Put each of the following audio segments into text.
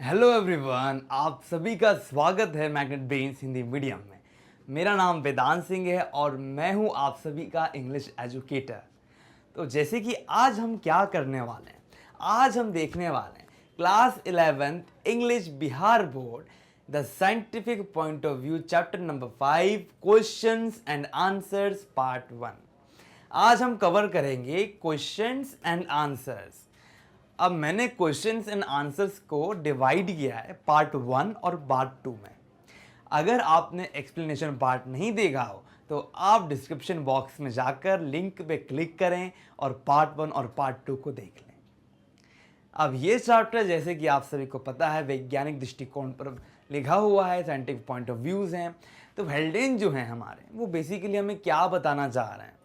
Hello everyone, आप सभी का स्वागत है मैग्नेट ब्रेन्स हिंदी मीडियम में। मेरा नाम वेदांत सिंह है और मैं हूं आप सभी का इंग्लिश एजुकेटर। तो जैसे कि आज हम क्या करने वाले हैं, आज हम देखने वाले हैं class 11th English Bihar board the scientific point of view chapter number 5 questions and answers part 1। आज हम कवर करेंगे क्वेश्चंस एंड आंसर्स। अब मैंने क्वेश्चंस एंड आंसर्स को डिवाइड किया है पार्ट 1 और पार्ट 2 में। अगर आपने एक्सप्लेनेशन पार्ट नहीं देखा हो तो आप डिस्क्रिप्शन बॉक्स में जाकर लिंक पे क्लिक करें और पार्ट 1 और पार्ट 2 को देख लें। अब ये चैप्टर जैसे कि आप सभी को पता है वैज्ञानिक दृष्टिकोण पर लिखा हुआ है, साइंटिफिक पॉइंट ऑफ व्यूज़ हैं। तो हेल्डेन जो हैं हमारे, वो बेसिकली हमें क्या बताना चाह रहे हैं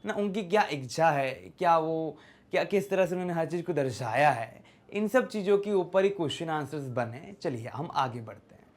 ना, उनकी क्या इच्छा है, क्या वो क्या किस तरह से उन्होंने हर चीज़ को दर्शाया है, इन सब चीज़ों के ऊपर ही क्वेश्चन आंसर्स बने। चलिए हम आगे बढ़ते हैं।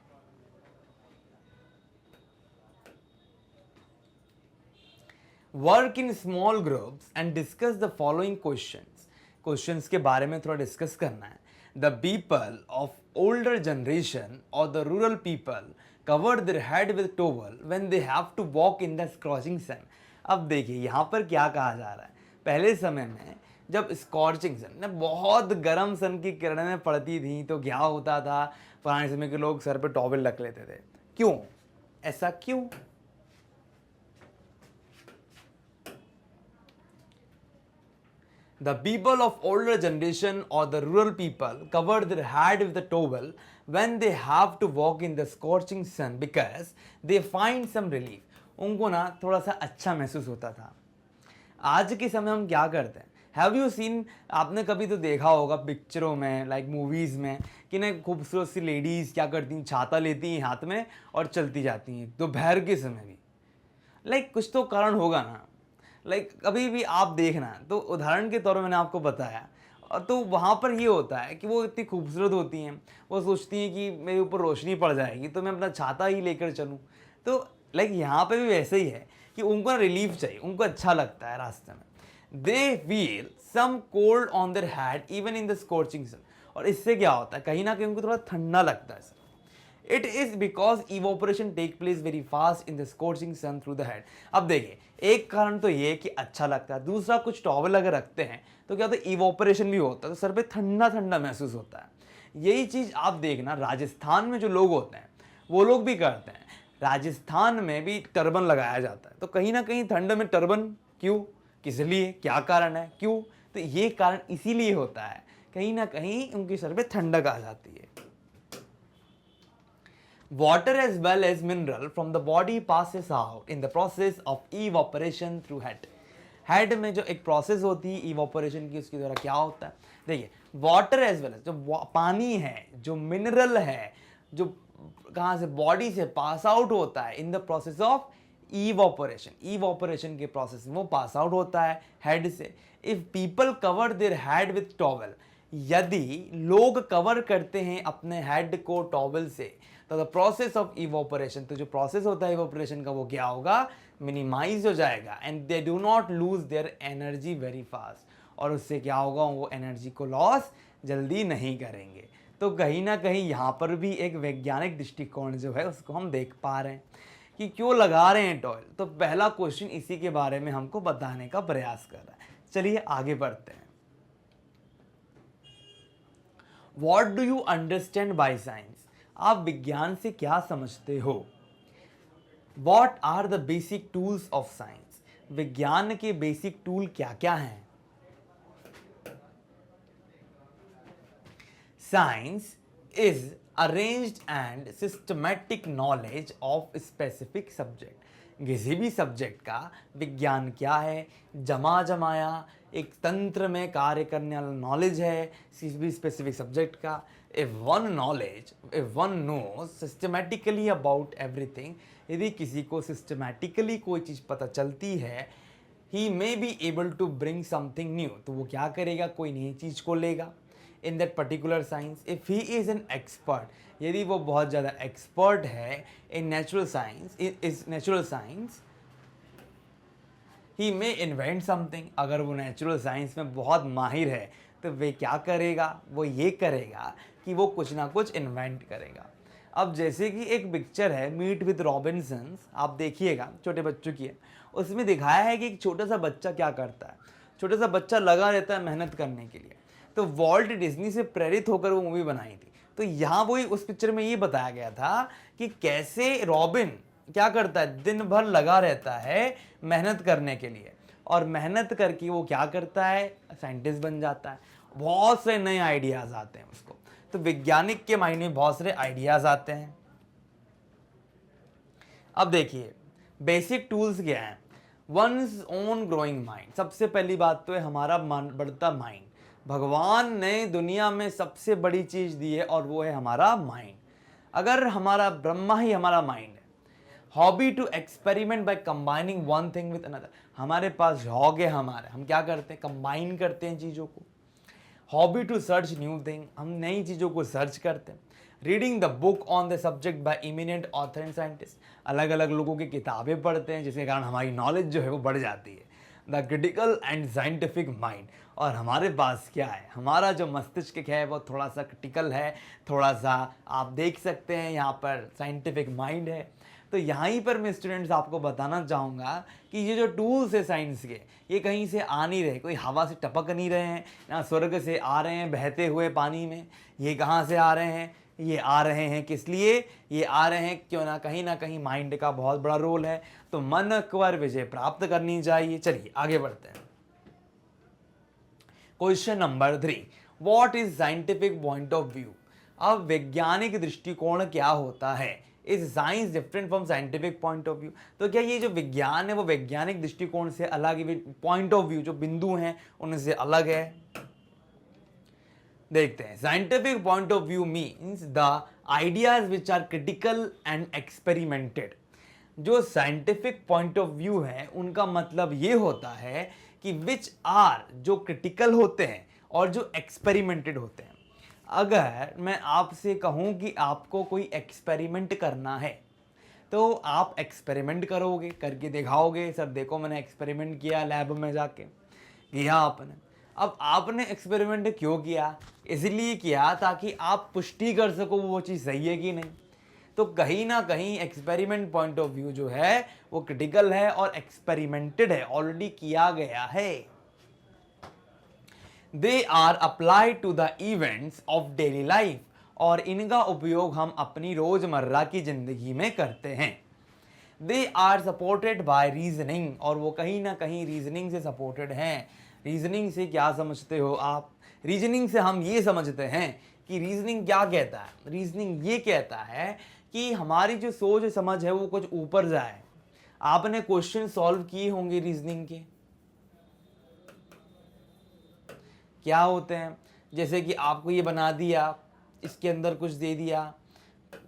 Work in small groups and discuss the following questions. Questions के बारे में थोड़ा डिस्कस करना है। The people of older generation और the rural people cover their head with towel when they have to walk in the scorching sun. अब देखिए यहाँ पर क्या कहा जा रहा है। पहले समय में जब स्कॉर्चिंग सन ने बहुत गर्म सन की किरणें पड़ती थी तो क्या होता था, पुराने समय के लोग सर पे टॉवल रख लेते थे। क्यों? ऐसा क्यों? The people of older generation or the rural people cover their head with a towel when they have to walk in the scorching sun because they find some relief. उनको ना थोड़ा सा अच्छा महसूस होता था। आज के समय हम क्या करते हैं, हैव यू सीन, आपने कभी तो देखा होगा पिक्चरों में, लाइक मूवीज़ में, कि ना खूबसूरत सी लेडीज़ क्या करती हैं, छाता लेती हैं हाथ में और चलती जाती हैं दोपहर के समय भी। लाइक कुछ तो कारण होगा ना। लाइक कभी भी आप देखना, तो उदाहरण के तौर पर मैंने आपको बताया, और तो वहाँ पर ये होता है कि वो इतनी खूबसूरत होती हैं, वो सोचती हैं कि मेरे ऊपर रोशनी पड़ जाएगी तो मैं अपना छाता ही लेकर चलूँ। तो लाइक यहाँ पे भी वैसे ही है कि उनको ना रिलीफ चाहिए, उनको अच्छा लगता है रास्ते में। They feel some cold on their head even in the scorching sun. और इससे क्या होता है, कहीं ना कहीं उनको थोड़ा ठंडा लगता है। It is because evaporation take place very fast in the scorching sun through the head. अब देखिए, एक कारण तो ये कि अच्छा लगता है, दूसरा कुछ टॉवल अगर रखते हैं तो क्या होता है, इवोपरेशन भी होता है, तो सर पे ठंडा ठंडा महसूस होता है। यही चीज आप देखना राजस्थान में जो लोग होते हैं वो लोग भी करते हैं। राजस्थान में भी टर्बन लगाया जाता है, तो कहीं ना कहीं ठंड में टर्बन क्यों, किस लिए, क्या कारण है, क्यों? तो ये कारण इसीलिए होता है, कहीं ना कहीं उनके सर पे ठंडक आ जाती है। Water as well as mineral from the body passes out in the process of evaporation through head. Head में जो एक प्रोसेस होती है इवापोरेशन की, उसके द्वारा क्या होता है, देखिए वाटर एज वेल, जो पानी है, जो मिनरल है, जो कहाँ से, बॉडी से पास आउट होता है in the process of evaporation. Evaporation के प्रोसेस में वो पास आउट होता है हेड से। If people cover their head with towel, यदि लोग कवर करते हैं अपने हेड को टॉवल से, तो द प्रोसेस ऑफ इवोपरेशन, तो जो प्रोसेस होता है इवोपरेशन का वो क्या होगा, मिनिमाइज हो जाएगा। And they do not lose their energy very fast, और उससे क्या होगा, वो एनर्जी को लॉस जल्दी नहीं करेंगे। तो कहीं ना कहीं यहाँ पर भी एक वैज्ञानिक दृष्टिकोण जो है उसको हम देख पा रहे हैं कि क्यों लगा रहे हैं टॉयल। तो पहला क्वेश्चन इसी के बारे में हमको बताने का प्रयास कर रहा है। चलिए आगे बढ़ते हैं। What do you understand by science? आप विज्ञान से क्या समझते हो? What are the basic tools of science? विज्ञान के बेसिक टूल क्या क्या हैं? Science is arranged and systematic knowledge of specific subject. किसी भी सब्जेक्ट का विज्ञान क्या है, जमा जमाया एक तंत्र में कार्य करने वाला नॉलेज है किसी भी स्पेसिफिक सब्जेक्ट का। If one knows systematically about everything, यदि किसी को सिस्टमैटिकली कोई चीज़ पता चलती है, he may be able to bring something new, तो वो क्या करेगा, कोई नई चीज़ को लेगा in that particular science. If he is an expert, यदि वो बहुत ज़्यादा एक्सपर्ट है in natural science, he may invent something. अगर वो नेचुरल साइंस में बहुत माहिर है तो वे क्या करेगा, वो ये करेगा कि वो कुछ ना कुछ इन्वेंट करेगा। अब जैसे कि एक पिक्चर है मीट विद रॉबिन्सन्स, आप देखिएगा, छोटे बच्चों की है। उसमें दिखाया है कि एक छोटा सा बच्चा क्या करता है। छोटा सा बच्चा लगा रहता है मेहनत करने के लिए। तो वॉल्ट डिज्नी से प्रेरित होकर वो मूवी बनाई थी। तो यहाँ वही उस पिक्चर में ये बताया गया था कि कैसे रॉबिन क्या करता है, दिन भर लगा रहता है मेहनत करने के लिए, और मेहनत करके वो क्या करता है, साइंटिस्ट बन जाता है। बहुत से नए आइडियाज आते हैं उसको। तो वैज्ञानिक के माइंड में बहुत सारे आइडियाज आते हैं। अब देखिए बेसिक टूल्स क्या हैं। वंस ओन ग्रोइंग माइंड, सबसे पहली बात तो है हमारा बढ़ता माइंड। भगवान ने दुनिया में सबसे बड़ी चीज दी है और वो है हमारा माइंड। अगर हमारा ब्रह्मा ही हमारा माइंड है। Hobby to experiment by combining one thing with another, हमारे पास हॉग है हमारे, हम क्या करते हैं, कंबाइन करते हैं चीज़ों को। Hobby to search new thing, हम नई चीज़ों को सर्च करते हैं। Reading the book on the subject by eminent author and scientist, अलग अलग लोगों की किताबें पढ़ते हैं जिसके कारण हमारी नॉलेज जो है वो बढ़ जाती है। The critical and scientific mind, और हमारे पास क्या है, हमारा जो मस्तिष्क है वो थोड़ा सा क्रिटिकल है, थोड़ा सा आप देख सकते हैं यहाँ पर साइंटिफिक माइंड है। तो यहीं पर मैं स्टूडेंट्स आपको बताना चाहूँगा कि ये जो टूल्स है साइंस के, ये कहीं से आ नहीं रहे, कोई हवा से टपक नहीं रहे हैं, ना स्वर्ग से आ रहे हैं बहते हुए पानी में। ये कहाँ से आ रहे हैं, ये आ रहे हैं किस लिए, ये आ रहे हैं क्यों ना कहीं माइंड का बहुत बड़ा रोल है। तो मन पर विजय प्राप्त करनी चाहिए। चलिए आगे बढ़ते हैं। Question number 3, what is scientific point of view. अब वैज्ञानिक दृष्टिकोण क्या होता है, is science different from scientific point of view. तो क्या ये जो विज्ञान है वो वैज्ञानिक दृष्टिकोण से अलग है, पॉइंट ऑफ व्यू जो बिंदु हैं उनसे अलग है। देखते हैं। Scientific point of view means the ideas which are critical and experimented. जो साइंटिफिक पॉइंट ऑफ व्यू है उनका मतलब ये होता है कि विच आर, जो क्रिटिकल होते हैं और जो एक्सपेरिमेंटेड होते हैं। अगर मैं आपसे कहूं कि आपको कोई एक्सपेरिमेंट करना है तो आप एक्सपेरिमेंट करोगे, करके दिखाओगे, सर देखो मैंने एक्सपेरिमेंट किया लैब में जाके, किया आपने। अब आपने एक्सपेरिमेंट क्यों किया, इसलिए किया ताकि आप पुष्टि कर सको वो चीज़ सही है कि नहीं। तो कहीं ना कहीं एक्सपेरिमेंट पॉइंट ऑफ व्यू जो है वो क्रिटिकल है और एक्सपेरिमेंटेड है, ऑलरेडी किया गया है। They are applied to the events of daily life, और इनका उपयोग हम अपनी रोजमर्रा की जिंदगी में करते हैं। They are supported by reasoning, और वो कहीं ना कहीं रीजनिंग से सपोर्टेड हैं। रीजनिंग से क्या समझते हो आप, रीजनिंग से हम ये समझते हैं कि रीजनिंग क्या कहता है, रीजनिंग ये कहता है कि हमारी जो सोच समझ है वो कुछ ऊपर जाए। आपने क्वेश्चन सॉल्व किए होंगे रीजनिंग के, क्या होते हैं, जैसे कि आपको ये बना दिया, इसके अंदर कुछ दे दिया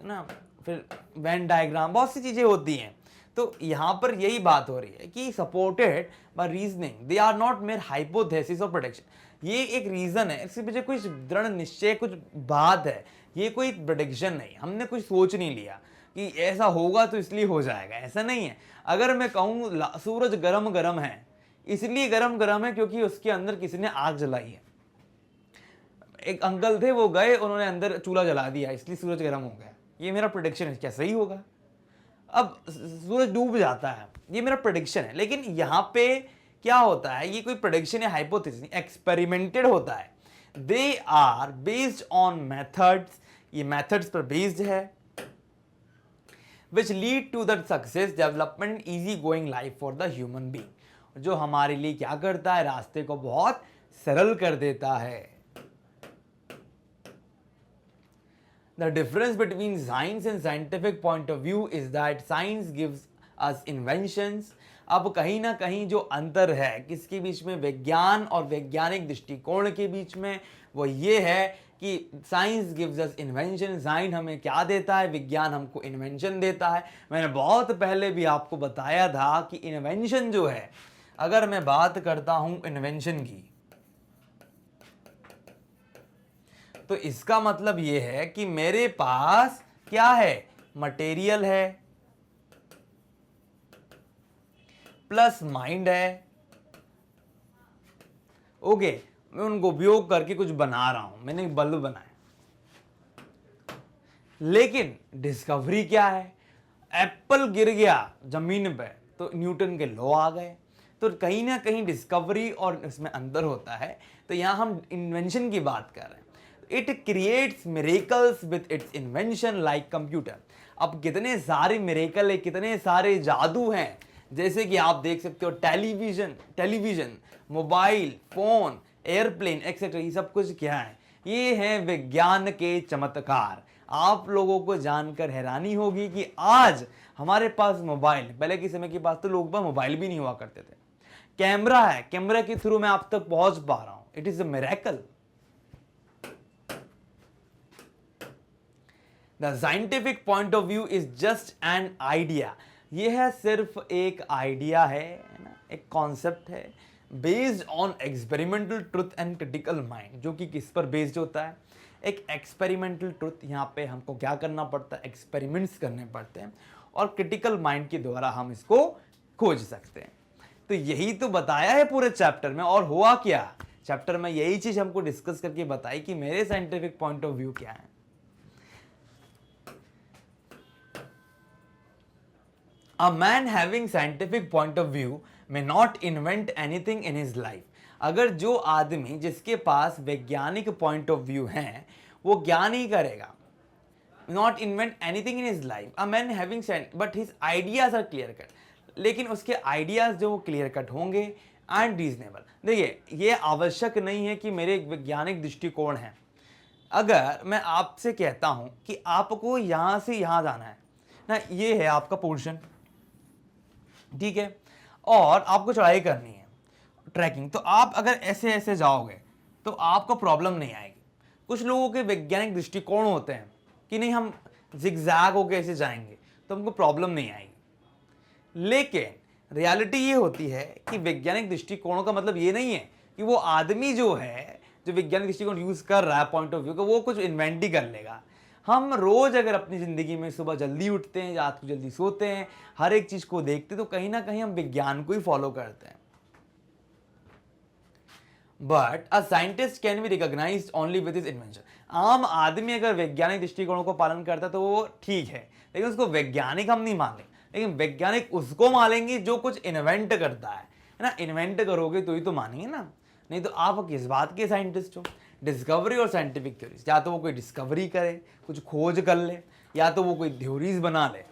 ना, फिर वेन डायग्राम, बहुत सी चीज़ें होती हैं। तो यहाँ पर यही बात हो रही है कि supported by reasoning, they are not mere hypothesis और प्रेडिक्शन। ये एक रीजन है, इसके पीछे कुछ दृढ़ निश्चय, कुछ बात है, ये कोई प्रेडिक्शन नहीं। हमने कुछ सोच नहीं लिया कि ऐसा होगा तो इसलिए हो जाएगा, ऐसा नहीं है। अगर मैं कहूँ सूरज गरम गरम है, इसलिए गरम गरम है क्योंकि उसके अंदर किसी ने आग जलाई है। एक अंकल थे, वो गए, उन्होंने अंदर चूल्हा जला दिया, इसलिए सूरज गर्म हो गया। ये मेरा प्रेडिक्शन है, क्या सही होगा? अब सूरज डूब जाता है, ये मेरा प्रेडिक्शन है। लेकिन यहाँ पे क्या होता है, ये कोई प्रेडिक्शन या हाइपोथेसिस नहीं, एक्सपेरिमेंटेड होता है। They are based on methods, ये मेथड्स पर बेस्ड है, which lead to the success development easy going life for the human being, जो हमारे लिए क्या करता है, रास्ते को बहुत सरल कर देता है। The difference between science and scientific point of view is that science gives us inventions. अब कहीं ना कहीं जो अंतर है किसके बीच में, विज्ञान और वैज्ञानिक दृष्टिकोण के बीच में, वो ये है कि science gives us invention. Science हमें क्या देता है, विज्ञान हमको इन्वेंशन देता है। मैंने बहुत पहले भी आपको बताया था कि इन्वेंशन जो है, अगर मैं बात करता हूँ इन्वेंशन की, तो इसका मतलब ये है कि मेरे पास क्या है, मटेरियल है प्लस माइंड है। ओके, मैं उनको उपयोग करके कुछ बना रहा हूं। मैंने एक बल्ब बनाया, लेकिन डिस्कवरी क्या है? एप्पल गिर गया जमीन पे तो न्यूटन के लॉ आ गए। तो कहीं ना कहीं डिस्कवरी और इसमें अंतर होता है। तो यहाँ हम इन्वेंशन की बात कर रहे हैं। It creates miracles with its invention like computer. अब कितने सारे मिरेकल है, कितने सारे जादू हैं, जैसे कि आप देख सकते हो television, mobile phone, airplane etcetera, ये सब कुछ क्या है? ये है विज्ञान के चमत्कार। आप लोगों को जानकर हैरानी होगी कि आज हमारे पास मोबाइल, पहले के समय के पास तो लोगों के पास मोबाइल भी नहीं हुआ करते थे। कैमरा है, कैमरा के थ्रू मैं आप तक पहुंच पा रहा हूं। It is a miracle. The scientific point of view is just an idea. यह है सिर्फ एक आइडिया है ना, एक कॉन्सेप्ट है based on experimental truth and critical mind. जो कि किस पर बेस्ड होता है? एक एक्सपेरिमेंटल ट्रुथ। यहाँ पे हमको क्या करना पड़ता है? एक्सपेरिमेंट्स करने पड़ते हैं और क्रिटिकल माइंड के द्वारा हम इसको खोज सकते हैं। तो यही तो बताया है पूरे चैप्टर में। और हुआ क्या? चैप्टर में यही चीज हमको डिस्कस करके बताई कि मेरे साइंटिफिक पॉइंट ऑफ व्यू क्या है। A man having scientific point of view may not invent anything in his life. अगर जो आदमी जिसके पास वैज्ञानिक पॉइंट ऑफ व्यू है वो क्या नहीं करेगा? Not invent anything in his life. A man having but his ideas are clear cut. लेकिन उसके आइडियाज जो वो क्लियर कट होंगे एंड रीजनेबल। देखिए, ये आवश्यक नहीं है कि मेरे एक वैज्ञानिक दृष्टिकोण है। अगर मैं आपसे कहता हूं कि आपको यहां से यहां जाना है ना, ये है आपका पोर्शन, ठीक है, और आपको चढ़ाई करनी है, ट्रैकिंग, तो आप अगर ऐसे ऐसे जाओगे तो आपको प्रॉब्लम नहीं आएगी। कुछ लोगों के वैज्ञानिक दृष्टिकोण होते हैं कि नहीं, हम जिगजैग होकर ऐसे जाएंगे तो हमको प्रॉब्लम नहीं आएगी। लेकिन रियलिटी ये होती है कि वैज्ञानिक दृष्टिकोणों का मतलब ये नहीं है कि वो आदमी जो है, जो वैज्ञानिक दृष्टिकोण यूज कर रहा है पॉइंट ऑफ व्यू का, वो कुछ इन्वेंट ही कर लेगा। हम रोज अगर अपनी जिंदगी में सुबह जल्दी उठते हैं, रात को जल्दी सोते हैं, हर एक चीज को देखते हैं, तो कहीं ना कहीं हम विज्ञान को ही फॉलो करते हैं। But a scientist can be recognised only with his invention. आम आदमी अगर वैज्ञानिक दृष्टिकोणों को पालन करता है तो वो ठीक है, लेकिन उसको वैज्ञानिक हम नहीं मानेंगे। लेकिन वैज्ञानिक उसको मानेंगे जो कुछ इन्वेंट करता है ना। इन्वेंट करोगे तो ही तो मानेंगे ना, नहीं तो आप किस बात के साइंटिस्ट हो? डिस्कवरी और साइंटिफिक थ्योरीज, या तो वो कोई डिस्कवरी करे, कुछ खोज कर ले, या तो वो कोई थ्योरीज बना ले।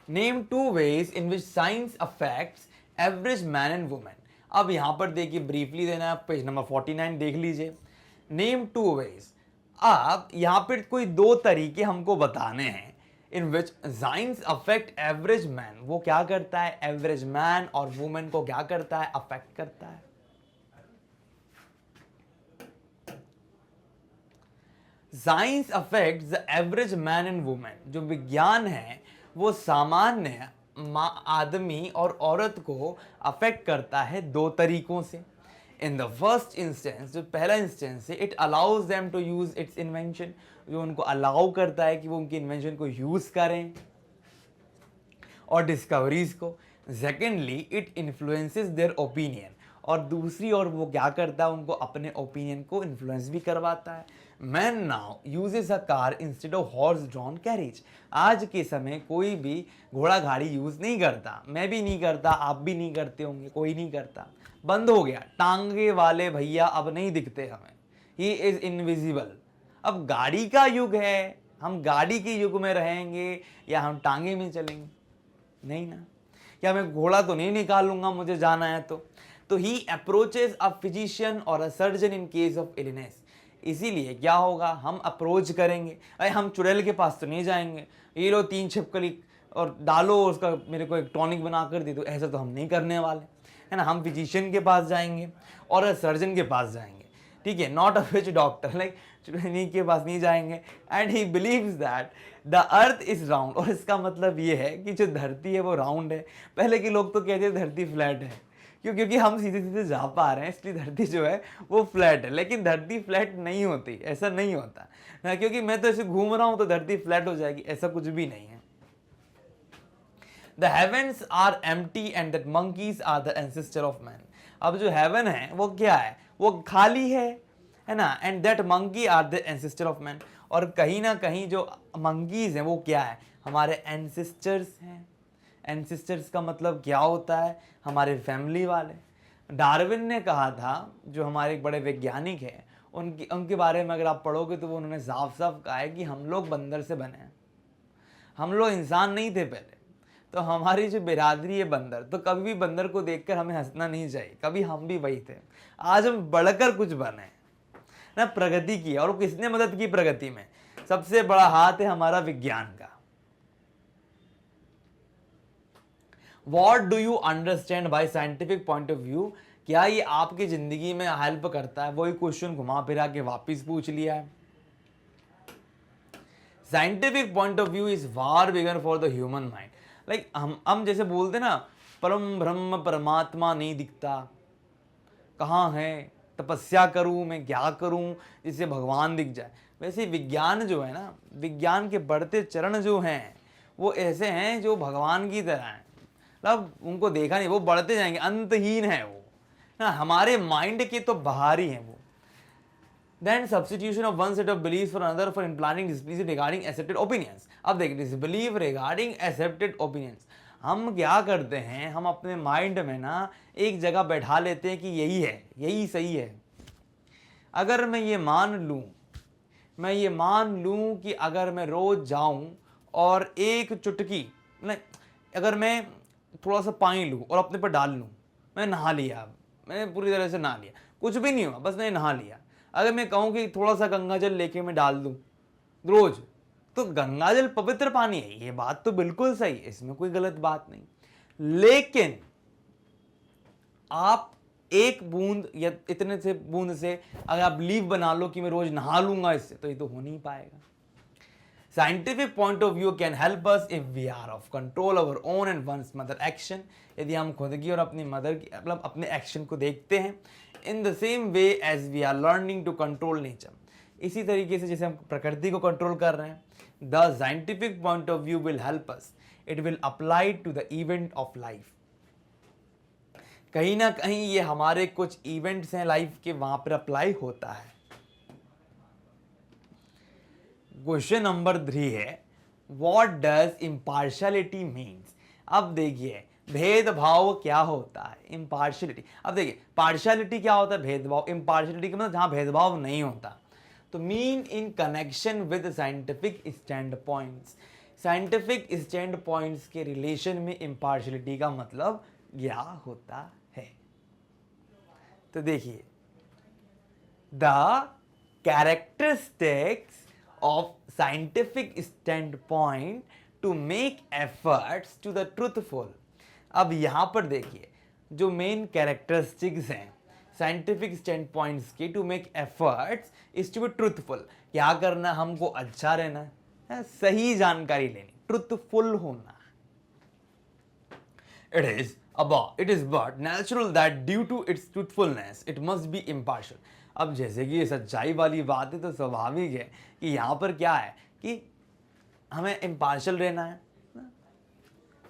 Name two ways in which science affects average man and women. अब यहां पर देखिए, ब्रीफली देना है, पेज नंबर 49 देख लीजिए। Name two ways. अब यहां पर कोई दो तरीके हमको बताने हैं in which science affect average man. वो क्या करता है? एवरेज मैन और वुमेन को क्या करता है? अफेक्ट करता है। Science affects the average man and women. जो विज्ञान है वो सामान्य आदमी और औरत को अफेक्ट करता है दो तरीकों से। इन द फर्स्ट इंस्टेंस, जो पहला इंस्टेंस है, it allows them to use its invention. जो उनको अलाउ करता है कि वो उनकी इन्वेंशन को यूज करें और डिस्कवरीज को। Secondly, it influences their opinion. और दूसरी ओर वो क्या करता है? उनको अपने ओपिनियन को इन्फ्लुएंस भी करवाता है। Man now uses a car instead of horse drawn carriage. आज के समय कोई भी घोड़ा गाड़ी यूज नहीं करता, मैं भी नहीं करता, आप भी नहीं करते होंगे, कोई नहीं करता, बंद हो गया। टांगे वाले भैया अब नहीं दिखते हमें, ही इज इनविजिबल। अब गाड़ी का युग है, हम गाड़ी के युग में रहेंगे या हम टांगे में चलेंगे? नहीं ना। क्या मैं घोड़ा तो नहीं निकालूंगा मुझे जाना है तो ही अप्रोचेस अ फिजिशियन और अ surgeon in case of illness. इसीलिए क्या होगा? हम अप्रोच करेंगे। अरे हम चुड़ैल के पास तो नहीं जाएंगे, ये लो 3 छिपकली और डालो उसका, मेरे को एक टॉनिक बना कर दे दो, ऐसा तो हम नहीं करने वाले, है ना। हम फिजिशियन के पास जाएंगे और सर्जन के पास जाएंगे, ठीक है, not a which doctor, like चुड़ैल के पास नहीं जाएंगे। And he believes that the earth is round. और इसका मतलब ये है कि जो धरती है वो राउंड है। पहले के लोग तो कहते थे धरती फ्लैट है, क्योंकि हम सीधे सीधे जा पा रहे हैं, इसलिए धरती जो है वो फ्लैट है। लेकिन धरती फ्लैट नहीं होती, ऐसा नहीं होता ना, क्योंकि मैं तो ऐसे घूम रहा हूं तो धरती फ्लैट हो जाएगी, ऐसा कुछ भी नहीं है। The heavens are empty and that monkeys are the ancestor of man. अब जो हेवन है वो क्या है? वो खाली है है ना, and that monkey are the ancestor of man. और कहीं ना कहीं जो मंकीज हैं वो क्या है, हमारे एंसेस्टर्स हैं। एंसेस्टर्स का मतलब क्या होता है, हमारे फैमिली वाले। डार्विन ने कहा था, जो हमारे एक बड़े वैज्ञानिक हैं, उनके बारे में अगर आप पढ़ोगे तो वो उन्होंने साफ साफ कहा है कि हम लोग बंदर से बने हैं, हम लोग इंसान नहीं थे पहले। तो हमारी जो बिरादरी है बंदर, तो कभी भी बंदर को देखकर हमें हंसना नहीं चाहिए, कभी हम भी वही थे। आज हम बढ़कर कुछ बने ना, प्रगति की। और किसने मदद की प्रगति में, सबसे बड़ा हाथ है हमारा विज्ञान का। What do you understand by scientific point of view, क्या ये आपकी जिंदगी में हेल्प करता है, वही क्वेश्चन घुमा फिरा के वापिस पूछ लिया है। Scientific point of view is far bigger for the human mind. Like हम जैसे बोलते ना, परम ब्रह्म परमात्मा नहीं दिखता, कहाँ है, तपस्या करूं मैं, क्या करूं जिससे भगवान दिख जाए। वैसे विज्ञान जो है ना, विज्ञान के बढ़ते चरण जो हैं वो ऐसे हैं जो भगवान की तरह हैं। मतलब उनको देखा नहीं, वो बढ़ते जाएंगे, अंतहीन है वो ना, हमारे माइंड के तो बाहर ही हैं वो। Then substitution of one set of beliefs for another for implanting disbelief regarding accepted opinions। अब देखिए, disbelief regarding accepted opinions, हम क्या करते हैं, हम अपने माइंड में ना एक जगह बैठा लेते हैं कि यही है, यही सही है। अगर मैं ये मान लूं कि अगर मैं रोज जाऊं और एक चुटकी, नहीं, अगर मैं थोड़ा सा पानी लूं और अपने पर डाल लूं, मैं नहा लिया, मैंने पूरी तरह से नहा लिया, कुछ भी नहीं हुआ, बस मैंने नहा लिया। अगर मैं कहूं कि थोड़ा सा गंगा जल लेके मैं डाल दूं रोज, तो गंगा जल पवित्र पानी है, ये बात तो बिल्कुल सही है, इसमें कोई गलत बात नहीं। लेकिन आप एक बूंद या इतने से बूंद से अगर आप लीव बना लो कि मैं रोज नहा लूंगा इससे, तो ये तो हो नहीं पाएगा। Scientific point of view can help us if we are of control our own and one's other action. यदि हम खुद की और अपनी मदर की, मतलब अपने एक्शन को देखते हैं, in the same way as we are learning to control nature, इसी तरीके से जैसे हम प्रकृति को कंट्रोल कर रहे हैं। The scientific point of view will help us, it will apply to the event of life. कहीं ना कहीं ये हमारे कुछ इवेंट्स हैं लाइफ के, वहां पर अप्लाई होता है। क्वेश्चन नंबर 3 है, व्हाट डज इम्पार्शियलिटी मीन्स। अब देखिए, भेदभाव क्या होता है, इम्पार्शियलिटी। अब देखिए, पार्शियलिटी क्या होता है, भेदभाव। इम्पार्शियलिटी का मतलब जहां भेदभाव नहीं होता। तो mean in connection with scientific stand points, scientific stand points के रिलेशन में इम्पार्शियलिटी का मतलब क्या होता है। तो देखिए, the characteristics of scientific standpoint to make efforts to the truthful। अब यहां पर देखिए, जो मेन कैरेक्टरिस्टिक्स हैं साइंटिफिक स्टैंड पॉइंट्स की, to make efforts is to be truthful. क्या करना, हमको अच्छा रहना है, सही जानकारी लेनी, ट्रुथफुल होना। It is but natural that due to its truthfulness it must be impartial। अब जैसे कि ये सच्चाई वाली बात है, तो स्वाभाविक है कि यहाँ पर क्या है कि हमें इम्पार्शियल रहना है।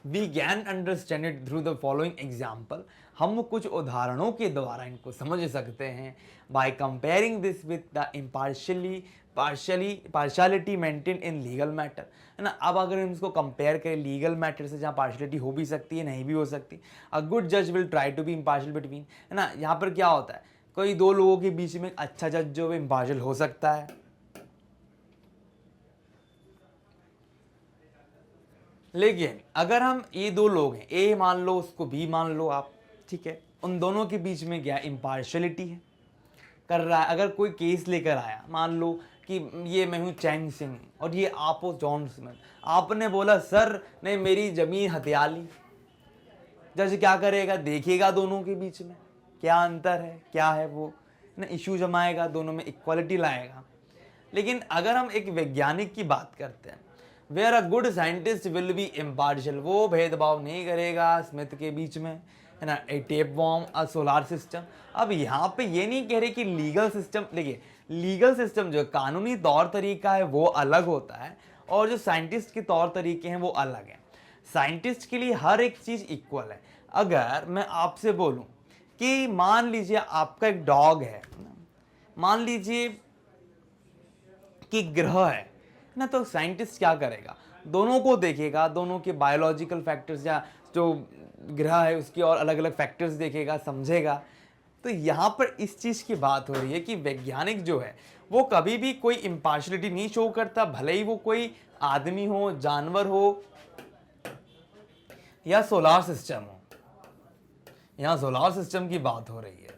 We can understand it through the following example. हम कुछ उदाहरणों के द्वारा इनको समझ सकते हैं। By comparing this with the partiality maintain in legal matter, है ना। अब अगर हम इसको कंपेयर करें लीगल मैटर से, जहाँ पार्शियलिटी हो भी सकती है, नहीं भी हो सकती। अ गुड जज will try to be impartial between, है ना। यहाँ पर क्या होता है, कोई दो लोगों के बीच में अच्छा जज जो है इम्पार्शियल हो सकता है। लेकिन अगर हम ये दो लोग हैं, ए मान लो, उसको बी मान लो आप, ठीक है, उन दोनों के बीच में क्या इम्पार्शियलिटी है, कर रहा है। अगर कोई केस लेकर आया, मान लो कि ये मैं हूँ चैंग सिंह और ये आप हो जॉन स्मिथ, आपने बोला सर ने मेरी जमीन हथिया ली, जज क्या करेगा, देखेगा दोनों के बीच में क्या अंतर है, क्या है वो ना, इशू जमाएगा, दोनों में इक्वालिटी लाएगा। लेकिन अगर हम एक वैज्ञानिक की बात करते हैं, where a good scientist will be impartial, वो भेदभाव नहीं करेगा स्मिथ के बीच में, है ना। ए टेप वॉर्म, अ सोलार सिस्टम। अब यहाँ पे ये नहीं कह रहे कि लीगल सिस्टम, देखिए लीगल सिस्टम जो कानूनी तौर तरीका है वो अलग होता है, और जो साइंटिस्ट के तौर तरीके हैं वो अलग हैं। साइंटिस्ट के लिए हर एक चीज़ इक्वल है। अगर मैं आपसे बोलूँ कि मान लीजिए आपका एक डॉग है, मान लीजिए कि ग्रह है ना, तो साइंटिस्ट क्या करेगा, दोनों को देखेगा, दोनों के बायोलॉजिकल फैक्टर्स या जो ग्रह है उसके और अलग अलग फैक्टर्स देखेगा, समझेगा। तो यहाँ पर इस चीज़ की बात हो रही है कि वैज्ञानिक जो है वो कभी भी कोई इम्पार्शलिटी नहीं शो करता, भले ही वो कोई आदमी हो, जानवर हो या सोलार सिस्टम हो। यहाँ सोलार सिस्टम की बात हो रही है।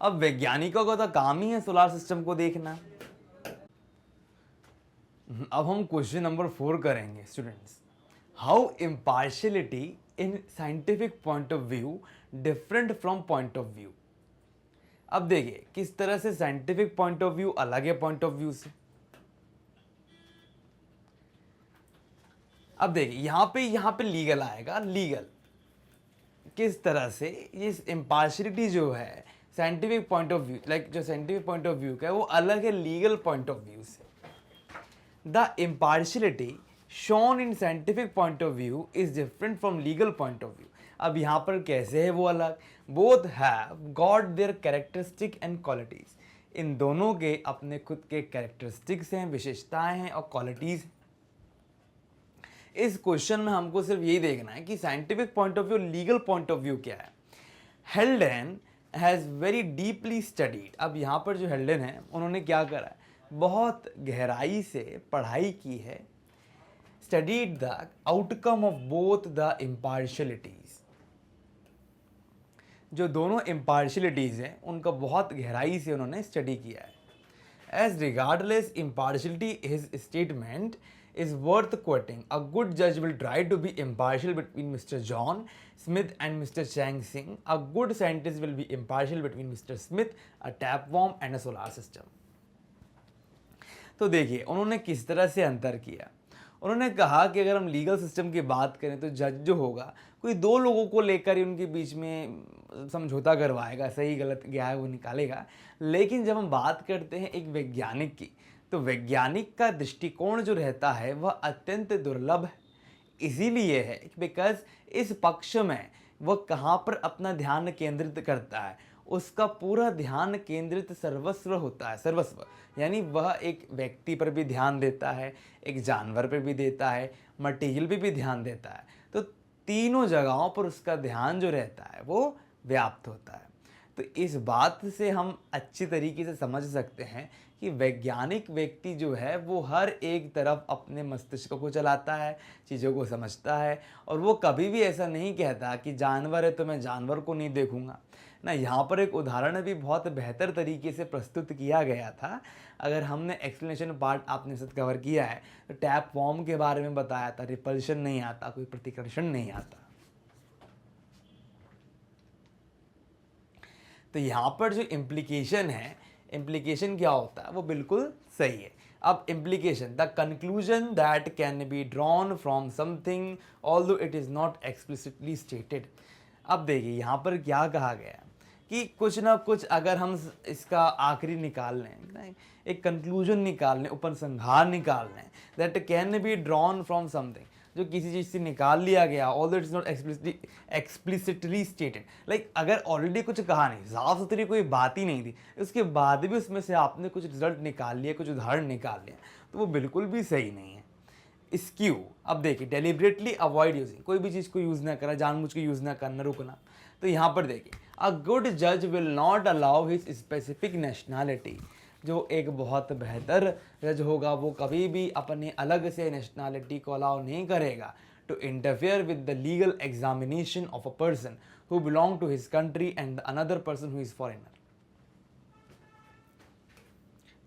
अब वैज्ञानिकों का तो काम ही है सोलार सिस्टम को देखना। अब हम क्वेश्चन नंबर 4 करेंगे students. How impartiality in scientific point of view different from point of view. अब देखिए किस तरह से साइंटिफिक पॉइंट ऑफ व्यू अलग है पॉइंट ऑफ व्यू से। अब देखिए यहाँ पे लीगल आएगा। लीगल किस तरह से ये इम्पार्शियलिटी जो है scientific point of view, like जो साइंटिफिक पॉइंट ऑफ व्यू का है वो अलग है लीगल पॉइंट ऑफ व्यू से। The impartiality shown in scientific point of view is different from legal point of view. अब यहाँ पर कैसे है वो अलग। Both have got their characteristic and qualities. इन दोनों के अपने खुद के कैरेक्टरिस्टिक्स हैं, विशेषताएं हैं और क्वालिटीज। इस क्वेश्चन में हमको सिर्फ यही देखना है कि scientific point of view, legal point of view क्या है। हेल्डेन हैज़ वेरी डीपली स्टडीड। अब यहाँ पर जो हेल्डेन है उन्होंने क्या करा है, बहुत गहराई से पढ़ाई की है। Studied the outcome of both the impartialities. जो दोनों इम्पार्शियलिटीज हैं उनका बहुत गहराई से उन्होंने स्टडी किया है। As regardless impartiality his statement is worth quoting. A good judge will try to be impartial between Mr. John Smith and Mr. Chang Sing. A good scientist will be impartial between Mr. Smith, a tapeworm and a solar system. तो देखिए उन्होंने किस तरह से अंतर किया। उन्होंने कहा कि अगर हम लीगल सिस्टम की बात करें तो जज जो होगा कोई दो लोगों को लेकर ही उनके बीच में समझौता करवाएगा, सही गलत क्या है वो निकालेगा। लेकिन जब हम बात करते हैं एक वैज्ञानिक की, तो वैज्ञानिक का दृष्टिकोण जो रहता है वह अत्यंत दुर्लभ है। इसीलिए है बिकॉज इस पक्ष में वह कहाँ पर अपना ध्यान केंद्रित करता है, उसका पूरा ध्यान केंद्रित सर्वस्व होता है। सर्वस्व यानी वह एक व्यक्ति पर भी ध्यान देता है, एक जानवर पर भी देता है, मटेरियल पर भी ध्यान देता है। तो तीनों जगहों पर उसका ध्यान जो रहता है वो व्याप्त होता है। तो इस बात से हम अच्छी तरीके से समझ सकते हैं कि वैज्ञानिक व्यक्ति जो है वो हर एक तरफ अपने मस्तिष्क को चलाता है, चीज़ों को समझता है, और वो कभी भी ऐसा नहीं कहता कि जानवर है तो मैं जानवर को नहीं देखूंगा ना। यहाँ पर एक उदाहरण भी बहुत बेहतर तरीके से प्रस्तुत किया गया था। अगर हमने एक्सप्लेनेशन पार्ट आपने साथ कवर किया है तो टैप वॉर्म के बारे में बताया था, रिपल्शन नहीं आता, कोई प्रतिकर्षण नहीं आता। तो यहाँ पर जो इम्प्लीकेशन है, इम्प्लीकेशन क्या होता है वो बिल्कुल सही है। अब implication, the conclusion that can be drawn from something although it is not explicitly stated. अब देखिए यहाँ पर क्या कहा गया कि कुछ ना कुछ अगर हम इसका आखिरी निकाल लें, एक कंक्लूजन निकाल लें, उपसंहार निकाल लें, that can be drawn from something, जो किसी चीज़ से निकाल लिया गया, although it is not explicitly stated. Like अगर ऑलरेडी कुछ कहा नहीं, साफ सुथरी कोई बात ही नहीं थी, उसके बाद भी उसमें से आपने कुछ रिजल्ट निकाल लिया, कुछ उदाहरण निकाल लिया, तो वो बिल्कुल भी सही नहीं है। स्क्यू, अब देखिए डेलिबरेटली अवॉइड यूजिंग, कोई भी चीज़ को यूज़ ना करना, जानबूझ के यूज़ ना करना, रुकना। तो यहाँ पर देखिए अ गुड जज will not allow his specific nationality. जो एक बहुत बेहतर जज होगा वो कभी भी अपने अलग से नेशनैलिटी को अलाउ नहीं करेगा to interfere with the legal examination of a person who belong to his country and another person who is foreigner.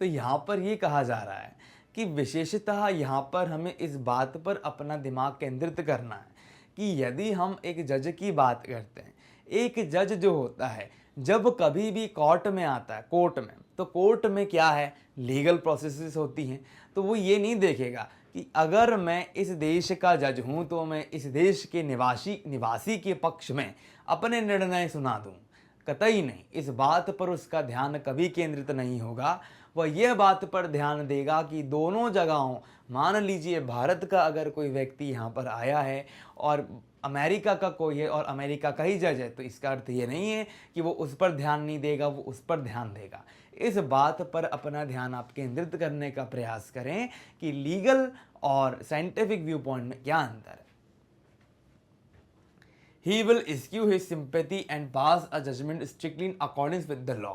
तो यहाँ पर ये कहा जा रहा है कि विशेषतः यहाँ पर हमें इस बात पर अपना दिमाग केंद्रित करना है कि यदि हम एक जज की बात करते हैं, एक जज जो होता है जब कभी भी कोर्ट में आता है, कोर्ट में, तो कोर्ट में क्या है, लीगल प्रोसेसेस होती हैं। तो वो ये नहीं देखेगा कि अगर मैं इस देश का जज हूँ तो मैं इस देश के निवासी के पक्ष में अपने निर्णय सुना दूँ, कतई नहीं। इस बात पर उसका ध्यान कभी केंद्रित नहीं होगा। वह यह बात पर ध्यान देगा कि दोनों जगहों, मान लीजिए भारत का अगर कोई व्यक्ति यहाँ पर आया है और अमेरिका का कोई है और अमेरिका का ही जज है, तो इसका अर्थ ये नहीं है कि वो उस पर ध्यान नहीं देगा, वो उस पर ध्यान देगा। इस बात पर अपना ध्यान आप केंद्रित करने का प्रयास करें कि लीगल और साइंटिफिक व्यू पॉइंट में क्या अंतर है। He will eschew his sympathy and pass a judgment strictly in accordance with the law।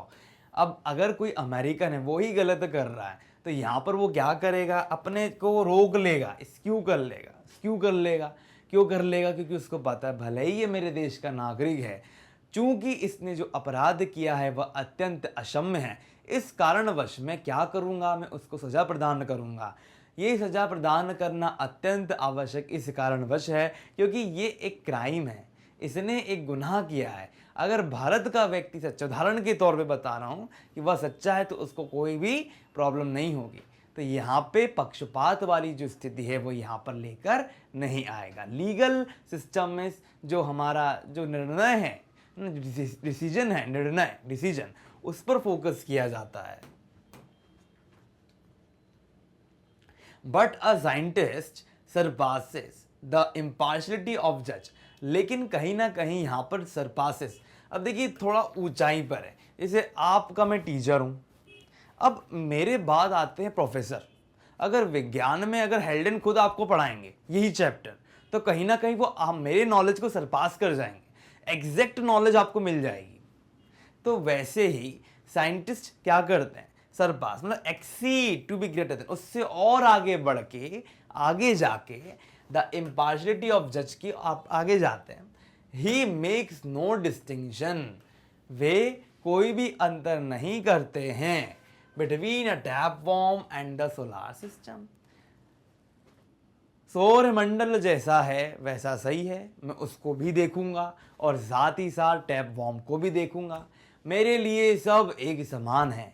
अब अगर कोई अमेरिकन है वो ही गलत कर रहा है तो यहाँ पर वो क्या करेगा, अपने को रोक लेगा, स्क्यू कर लेगा। क्यों कर लेगा? क्योंकि उसको पता है भले ही ये मेरे देश का नागरिक है, चूंकि इसने जो अपराध किया है वह अत्यंत अक्षम्य है, इस कारणवश मैं क्या करूँगा, मैं उसको सज़ा प्रदान करूँगा। ये सज़ा प्रदान करना अत्यंत आवश्यक इस कारणवश है क्योंकि ये एक क्राइम है, इसने एक गुनाह किया है। अगर भारत का व्यक्ति सच्चा, उदाहरण के तौर पे बता रहा हूँ कि वह सच्चा है, तो उसको कोई भी प्रॉब्लम नहीं होगी। तो यहाँ पे पक्षपात वाली जो स्थिति है वो यहाँ पर लेकर नहीं आएगा। लीगल सिस्टम में जो हमारा जो निर्णय है, डिसीजन है, डिसीजन, उस पर फोकस किया जाता है। But a scientist surpasses the impartiality of जज। लेकिन कहीं ना कहीं यहाँ पर सरपासेस, अब देखिए थोड़ा ऊंचाई पर है। जैसे आपका मैं टीचर हूँ, अब मेरे बाद आते हैं प्रोफेसर। अगर विज्ञान में अगर हेल्डन खुद आपको पढ़ाएंगे यही चैप्टर, तो कहीं ना कहीं वो आप मेरे नॉलेज को सरपास कर जाएंगे, एग्जैक्ट नॉलेज आपको मिल जाएगी। तो वैसे ही साइंटिस्ट क्या करते हैं, सरपास मतलब exceed, to be greater than, उससे और आगे बढ़ के, आगे जाके द इम्पार्शलिटी ऑफ जज की आप आगे जाते हैं। ही मेक्स नो डिस्टिंक्शन, वे कोई भी अंतर नहीं करते हैं between a tapeworm and the solar system. सौरमंडल जैसा है वैसा सही है, मैं उसको भी देखूंगा और साथ ही साथ टैपवॉर्म को भी देखूंगा। मेरे लिए सब एक समान है।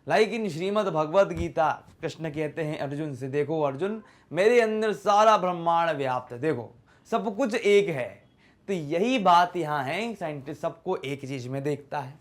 लाइक इन श्रीमद् भगवत गीता, कृष्ण कहते हैं अर्जुन से, देखो अर्जुन, मेरे अंदर सारा ब्रह्मांड व्याप्त है, देखो सब कुछ एक है। तो यही बात यहाँ है, साइंटिस्ट सबको एक चीज में देखता है।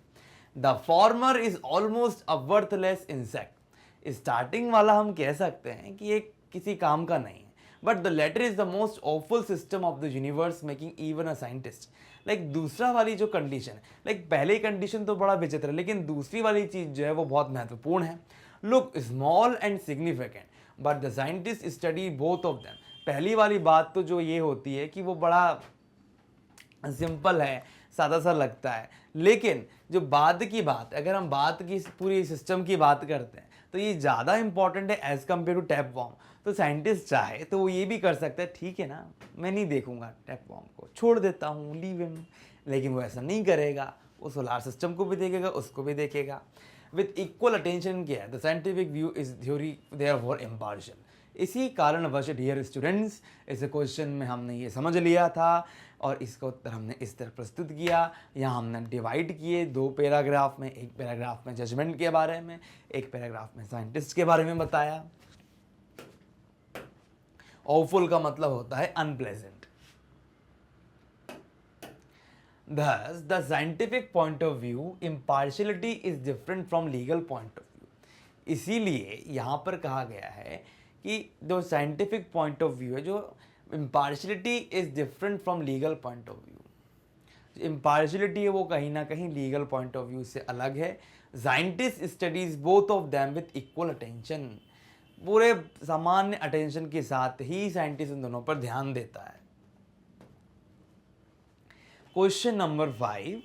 The former is almost a worthless insect. Starting वाला हम कह सकते हैं कि ये किसी काम का नहीं है, but the latter is the most awful system of the universe making even a scientist. Like दूसरा वाली जो कंडीशन है, लाइक पहली कंडीशन तो बड़ा विचित्र है, लेकिन दूसरी वाली चीज जो है वो बहुत महत्वपूर्ण है। Look small and significant but the scientist study both of them. पहली वाली बात तो जो ये होती है कि वो बड़ा सिंपल है, सादा सा लगता है, लेकिन जो बाद की बात, अगर हम बात की पूरी सिस्टम की बात करते हैं तो ये ज़्यादा इंपॉर्टेंट है एज कम्पेयर टू टैपवॉर्म। तो साइंटिस्ट चाहे तो वो ये भी कर सकता है, ठीक है ना, मैं नहीं देखूंगा टैपवॉर्म को, छोड़ देता हूँ, लीव हिम, लेकिन वो ऐसा नहीं करेगा, वो सोलार सिस्टम को भी देखेगा, उसको भी देखेगा विथ इक्वल अटेंशन। किया the scientific view is theory therefore impartial. इसी कारणवश डियर स्टूडेंट्स, इस क्वेश्चन में हमने ये समझ लिया था और इसका उत्तर हमने इस तरह प्रस्तुत किया। यहाँ हमने डिवाइड किए दो पैराग्राफ में, एक पैराग्राफ में जजमेंट के बारे में, एक पैराग्राफ में साइंटिस्ट के बारे में बताया। ऑफुल का मतलब होता है unpleasant. Thus, the scientific point of view, impartiality is different from legal point of view। इसीलिए यहाँ पर कहा गया है कि जो साइंटिफिक पॉइंट ऑफ व्यू है, जो impartiality is different from legal point of view. Impartiality है वो कहीं ना कहीं लीगल पॉइंट ऑफ व्यू से अलग है। Scientist studies both of them with equal attention. पूरे सामान्य अटेंशन के साथ ही साइंटिस्ट इन दोनों पर ध्यान देता है। Question number 5,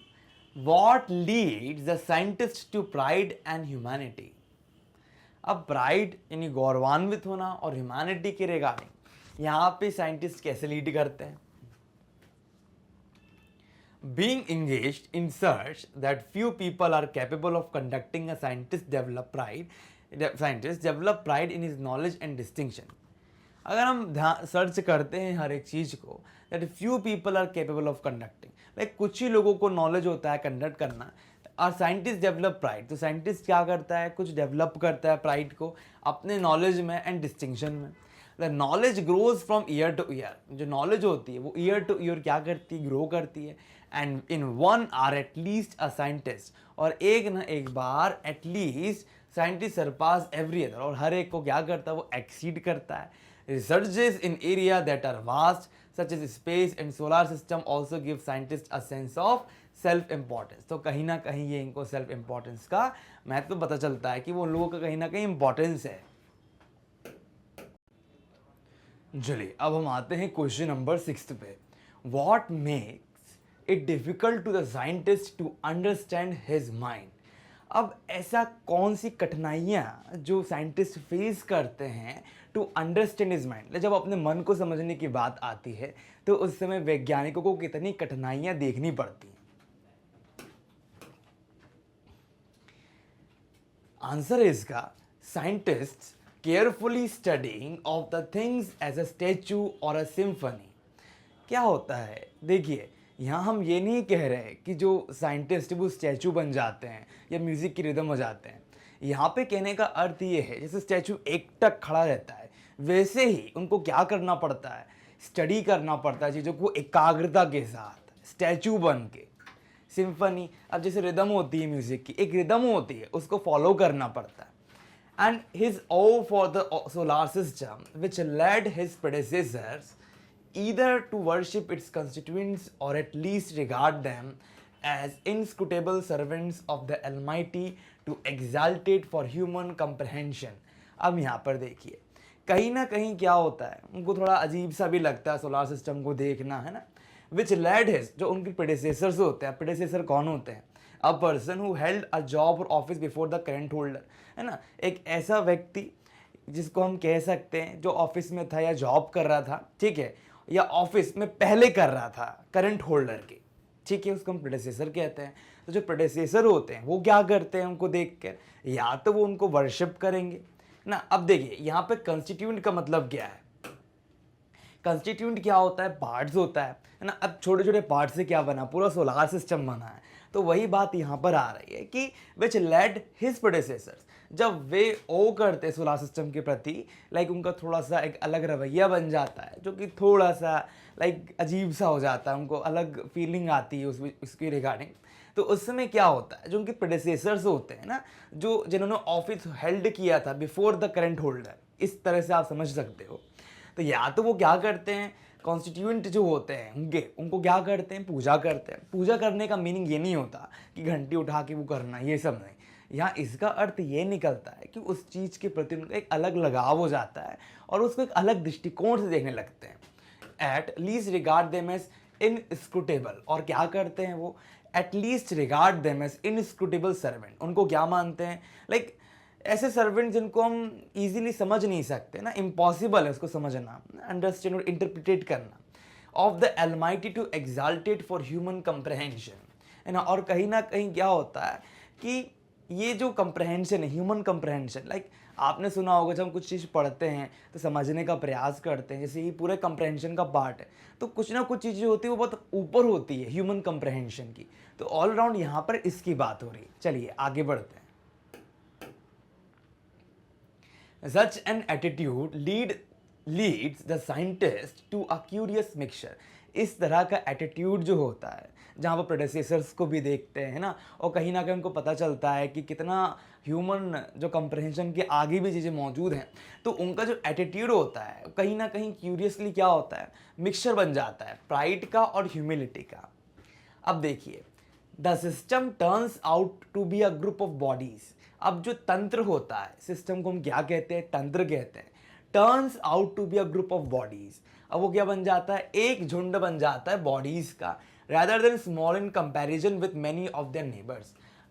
what leads the scientist to pride and humanity. अब प्राइड यानी गौरवान्वित होना और ह्यूमैनिटी के रिगार्डिंग यहाँ पे साइंटिस्ट कैसे लीड करते हैं। Being engaged in search that few people are capable of conducting, a scientist develop pride in his knowledge and distinction। अगर हम सर्च करते हैं हर एक चीज को, that few people are capable of conducting, like कुछ ही लोगों को नॉलेज होता है कंडक्ट करना, और साइंटिस्ट डेवलप प्राइड, तो साइंटिस्ट क्या करता है, कुछ डेवलप करता है प्राइड को अपने नॉलेज में एंड डिस्टिंक्शन में। The knowledge grows from year two year. जो नॉलेज होती है वो ईयर टू ईयर क्या करती है, ग्रो करती है। And in one or at least a scientist, और एक ना एक बार at least scientist surpass every other, और हर एक को क्या करता है, वो एक्सीड करता है। Researches in area that are vast, such as space and solar system also give scientists a sense of self importance. तो कहीं ना कहीं ये इनको सेल्फ इम्पोर्टेंस का महत्व पता चलता है कि वो लोगों का कहीं ना कहीं इम्पोर्टेंस है। चलिए अब हम आते हैं क्वेश्चन नंबर 6 पे। What makes it difficult to the scientist to understand his mind. अब ऐसा कौन सी कठिनाइयाँ जो साइंटिस्ट फेस करते हैं टू अंडरस्टैंड हिज माइंड, जब अपने मन को समझने की बात आती है तो उस समय वैज्ञानिकों को कितनी कठिनाइयाँ देखनी पड़ती हैं। आंसर है इसका, scientists carefully studying of the things as a statue और अ सिम्फनी। क्या होता है, देखिए यहाँ हम ये नहीं कह रहे कि जो साइंटिस्ट वो स्टैचू बन जाते हैं या म्यूज़िक की रिदम हो जाते हैं। यहाँ पे कहने का अर्थ ये है जैसे स्टैचू एकटक खड़ा रहता है वैसे ही उनको क्या करना पड़ता है, स्टडी करना पड़ता है चीज़ों को एकाग्रता के साथ, स्टैचू बन के। सिम्फनी, अब जैसे रिदम होती है म्यूज़िक की, एक रिदम होती है उसको फॉलो करना पड़ता है। And his awe for the solar system, which led his predecessors either to worship its constituents or at least regard them as inscrutable servants of the Almighty to exalt it for human comprehension। अब यहाँ पर देखिए कहीं ना कहीं क्या होता है, उनको थोड़ा अजीब सा भी लगता है सोलार सिस्टम को देखना, है ना। विच लेड हिज, जो उनके प्रेडेसेसर्स होते हैं, प्रेडेसेसर कौन होते हैं, a person who held a job और office before the current holder, है ना। एक ऐसा व्यक्ति जिसको हम कह सकते हैं जो ऑफिस में था या जॉब कर रहा था, ठीक है, या ऑफिस में पहले कर रहा था करंट होल्डर के, ठीक है, उसको हम प्रेडेसेसर कहते हैं। तो जो प्रेडेसेसर होते हैं वो क्या करते हैं, उनको देख कर या तो वो उनको वर्शिप करेंगे ना। अब देखिए यहाँ पे कंस्टिट्यूएंट का मतलब क्या है, कंस्टिट्यूएंट क्या होता है, पार्ट्स होता है ना। अब छोटे छोटे पार्ट से क्या बना, पूरा सोलार सिस्टम बना है। तो वही बात यहाँ पर आ रही है कि विच लेड हिज प्रेडेसेसर्स, जब वे ओ करते सोलार सिस्टम के प्रति, लाइक उनका थोड़ा सा एक अलग रवैया बन जाता है जो कि थोड़ा सा लाइक अजीब सा हो जाता है, उनको अलग फीलिंग आती है उसकी रिगार्डिंग। तो उस समय क्या होता है, जो उनके प्रेडेसेसर्स होते हैं ना, जो जिन्होंने ऑफिस हेल्ड किया था बिफोर द करंट होल्डर, इस तरह से आप समझ सकते हो। तो या तो वो क्या करते हैं, कॉन्स्टिट्यूएंट जो होते हैं उनको क्या करते हैं, पूजा करते हैं। पूजा करने का मीनिंग ये नहीं होता कि घंटी उठा के वो करना, ये सब नहीं। यहाँ इसका अर्थ ये निकलता है कि उस चीज़ के प्रति उनका एक अलग लगाव हो जाता है और उसको एक अलग दृष्टिकोण से देखने लगते हैं। At least regard them as inscrutable, और क्या करते हैं वो, at least regard them as inscrutable servant. उनको क्या मानते हैं, लाइक ऐसे सर्वेंट जिनको हम इजीली समझ नहीं सकते ना, इम्पॉसिबल है उसको समझना, अंडरस्टैंड और इंटरप्रिटेट करना। Of the Almighty to exalted for human comprehension, है ना। और कहीं ना कहीं क्या होता है कि ये जो कंप्रहेंशन है, ह्यूमन कंप्रहेंशन, लाइक आपने सुना होगा जब हम कुछ चीज़ पढ़ते हैं तो समझने का प्रयास करते हैं, जैसे ये पूरे कंप्रहेंशन का पार्ट है, तो कुछ ना कुछ चीज़ें होती है वो बहुत ऊपर होती है ह्यूमन कंप्रहेंशन की। तो ऑल राउंड यहाँ पर इसकी बात हो रही है। चलिए आगे बढ़ते हैं। Such an attitude leads the scientist to a curious mixture। इस तरह का एटीट्यूड जो होता है, जहाँ वो प्रेडेसेसर्स को भी देखते हैं ना, और कहीं ना कहीं उनको पता चलता है कि कितना ह्यूमन जो कंप्रहेंशन के आगे भी चीज़ें मौजूद हैं, तो उनका जो एटीट्यूड होता है कहीं ना कहीं क्यूरियसली क्या होता है, मिक्सचर बन जाता है प्राइड का और ह्यूमिलिटी का। अब देखिए, the system turns out to be a group of bodies. अब जो तंत्र होता है, सिस्टम को हम क्या कहते हैं, तंत्र कहते हैं। Turns out to be a group of bodies, अब वो क्या बन जाता है, एक झुंड बन जाता है बॉडीज का, rather than small in comparison with many of their neighbors।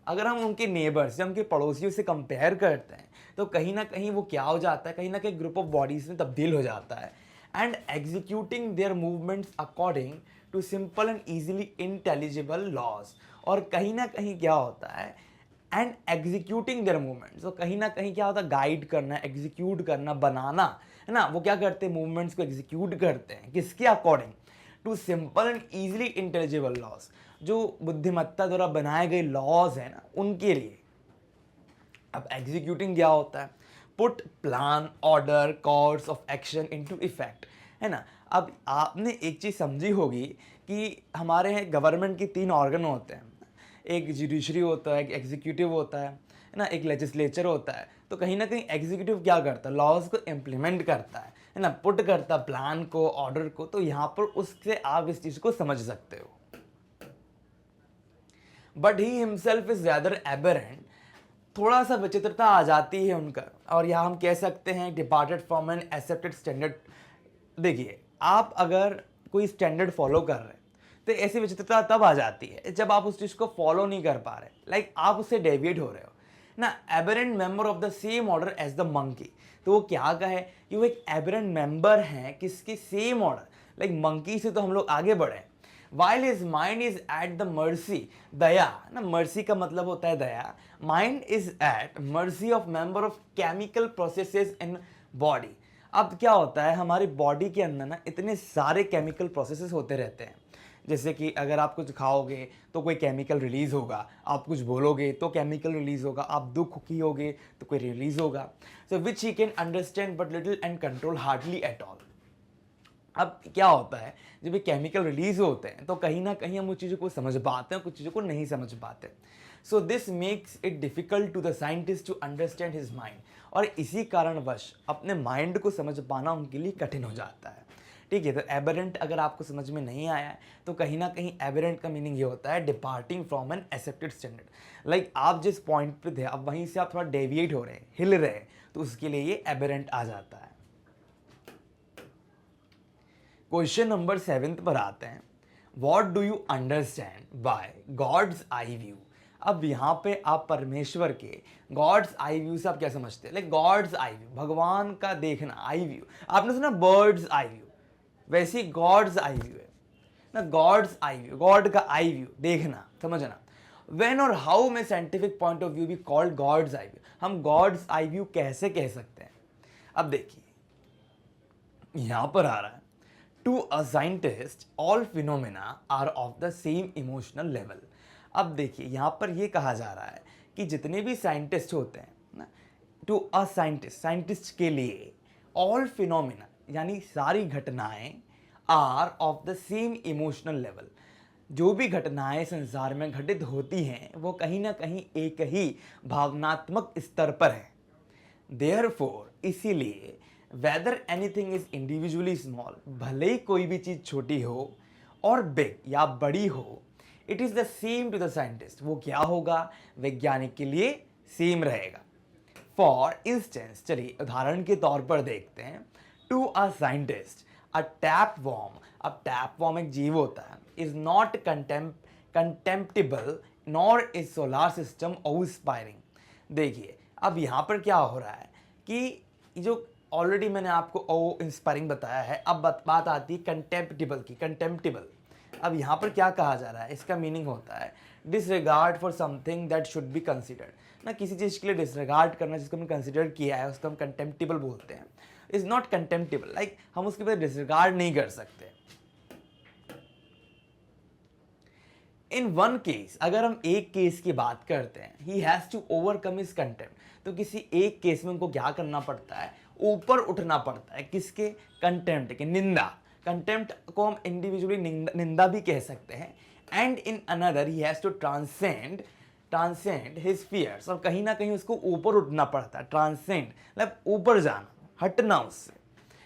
अगर हम उनके नेबर्स या उनके पड़ोसियों से कंपेयर करते हैं तो कहीं ना कहीं वो क्या हो जाता है, कहीं ना कहीं ग्रुप ऑफ बॉडीज में तब्दील हो जाता है। And executing their movements according to simple and easily intelligible laws. और कहीं ना कहीं क्या होता है, एंड एग्जीक्यूटिंग देयर मूवमेंट्स, तो कहीं ना कहीं क्या होता है, गाइड करना, एग्जीक्यूट करना, बनाना, है ना। वो क्या करते हैं, मूवमेंट्स को एग्जीक्यूट करते हैं, किसके according, to simple and easily intelligible laws, जो बुद्धिमत्ता द्वारा बनाए गए लॉज है ना, उनके लिए। अब एग्जीक्यूटिंग क्या होता है, put plan, order, course of action into effect, है ना। अब आपने एक चीज़ समझी होगी कि हमारे यहाँ गवर्नमेंट के 3 ऑर्गन होते हैं। एक जुडिशरी होता है, एक एग्जीक्यूटिव होता है ना, एक लेजिस्लेचर होता है। तो कहीं ना कहीं एग्जीक्यूटिव क्या करता है, लॉज को इम्प्लीमेंट करता है ना, पुट करता है प्लान को, ऑर्डर को। तो यहाँ पर उससे आप इस चीज़ को समझ सकते हो। But he himself is rather aberrant, थोड़ा सा विचित्रता आ जाती है उनका, और यहाँ हम कह सकते हैं departed from an accepted standard. देखिए, आप अगर कोई स्टैंडर्ड फॉलो कर रहे हैं तो ऐसी विचित्रता तब आ जाती है जब आप उस चीज़ को फॉलो नहीं कर पा रहे, लाइक आप उससे डेविएट हो रहे हो ना। Aberrant member of the same order as the monkey, तो वो क्या कहे कि वो एक एबरेंट मेंबर है किसके, सेम ऑर्डर, लाइक मंकी से तो हम लोग आगे बढ़े। While his mind is at the mercy, दया ना, mercy का मतलब होता है दया, mind is at mercy of member of chemical processes in body। अब क्या होता है, हमारी बॉडी के अंदर ना इतने सारे केमिकल प्रोसेसेस होते रहते हैं। जैसे कि अगर आप कुछ खाओगे तो कोई केमिकल रिलीज होगा, आप कुछ बोलोगे तो केमिकल रिलीज होगा, आप दुखी होगे तो कोई रिलीज होगा। So which he can understand but little and control hardly at all. अब क्या होता है, जब ये केमिकल रिलीज होते हैं तो कहीं ना कहीं हम उस चीज़ों को समझ पाते हैं, कुछ चीज़ों को नहीं समझ पाते। So this makes it difficult to the scientist to understand his mind, और इसी कारणवश अपने माइंड को समझ पाना उनके लिए कठिन हो जाता है। ठीक है, तो एबरेंट अगर आपको समझ में नहीं आया है तो कहीं ना कहीं एबरेंट का मीनिंग ये होता है departing from an accepted standard. Like आप जिस पॉइंट पे थे, अब वहीं से आप थोड़ा डेविएट हो रहे हैं, हिल रहे हैं, तो उसके लिए ये एबरेंट आ जाता है। क्वेश्चन नंबर 7 पर आते हैं। What do you understand by God's eye view. अब यहाँ पे आप परमेश्वर के गॉड्स आई व्यू से आप क्या समझते हैं, लाइक गॉड्स आई व्यू, भगवान का देखना, आई व्यू। आपने सुना बर्ड्स आई व्यू, वैसे ही गॉड्स आई व्यू है ना, गॉड्स आई व्यू, गॉड का आई व्यू, देखना, समझना। व्हेन और हाउ में साइंटिफिक पॉइंट ऑफ व्यू भी कॉल्ड गॉड्स आई व्यू, हम गॉड्स आई व्यू कैसे कह सकते हैं। अब देखिए, यहां पर आ रहा है, to a scientist all phenomena are of the same emotional level. अब देखिए, यहां पर यह कहा जा रहा है कि जितने भी साइंटिस्ट होते हैं ना, टू अ साइंटिस्ट, साइंटिस्ट के लिए ऑल फिनोमेना यानी सारी घटनाएं are of the same emotional level, जो भी घटनाएं संसार में घटित होती हैं वो कहीं ना कहीं एक ही भावनात्मक स्तर पर है। देयरफॉर, इसीलिए whether anything is individually small, भले ही कोई भी चीज छोटी हो और बिग या बड़ी हो, it is the same to the scientist, वो क्या होगा, वैज्ञानिक के लिए सेम रहेगा। फॉर इंस्टेंस, चलिए उदाहरण के तौर पर देखते हैं। To a scientist a tape worm, अब टैप वॉर्म एक जीव होता है, is not contemptible nor is solar system awe inspiring. देखिए, अब यहाँ पर क्या हो रहा है कि जो ऑलरेडी मैंने आपको ओ इंस्पायरिंग बताया है, अब बात आती है कंटेम्प्टिबल की, कंटेम्प्टिबल। अब यहाँ पर क्या कहा जा रहा है, इसका मीनिंग होता है disregard for something that should be considered ना, किसी चीज़ के लिए डिसरिगार्ड करना जिसको हमने कंसिडर किया है उसको हम कंटेम्प्टिबल बोलते हैं। इज नॉट कंटेम्प्टिबल, लाइक हम उसके बाद डिसरिगार्ड नहीं कर सकते। इन वन केस, अगर हम एक केस की बात करते हैं, he has to overcome his contempt, तो किसी एक केस में उनको क्या करना पड़ता है, ऊपर उठना पड़ता है, किसके, कंटेम्प्ट के, निंदा। कंटेम्प्ट को हम इंडिविजुअली निंदा भी कह सकते हैं। And in another he has to transcend his fears, और कहीं ना कहीं उसको ऊपर उठना पड़ता है, ट्रांसेंड मतलब ऊपर जाना, हटना उससे,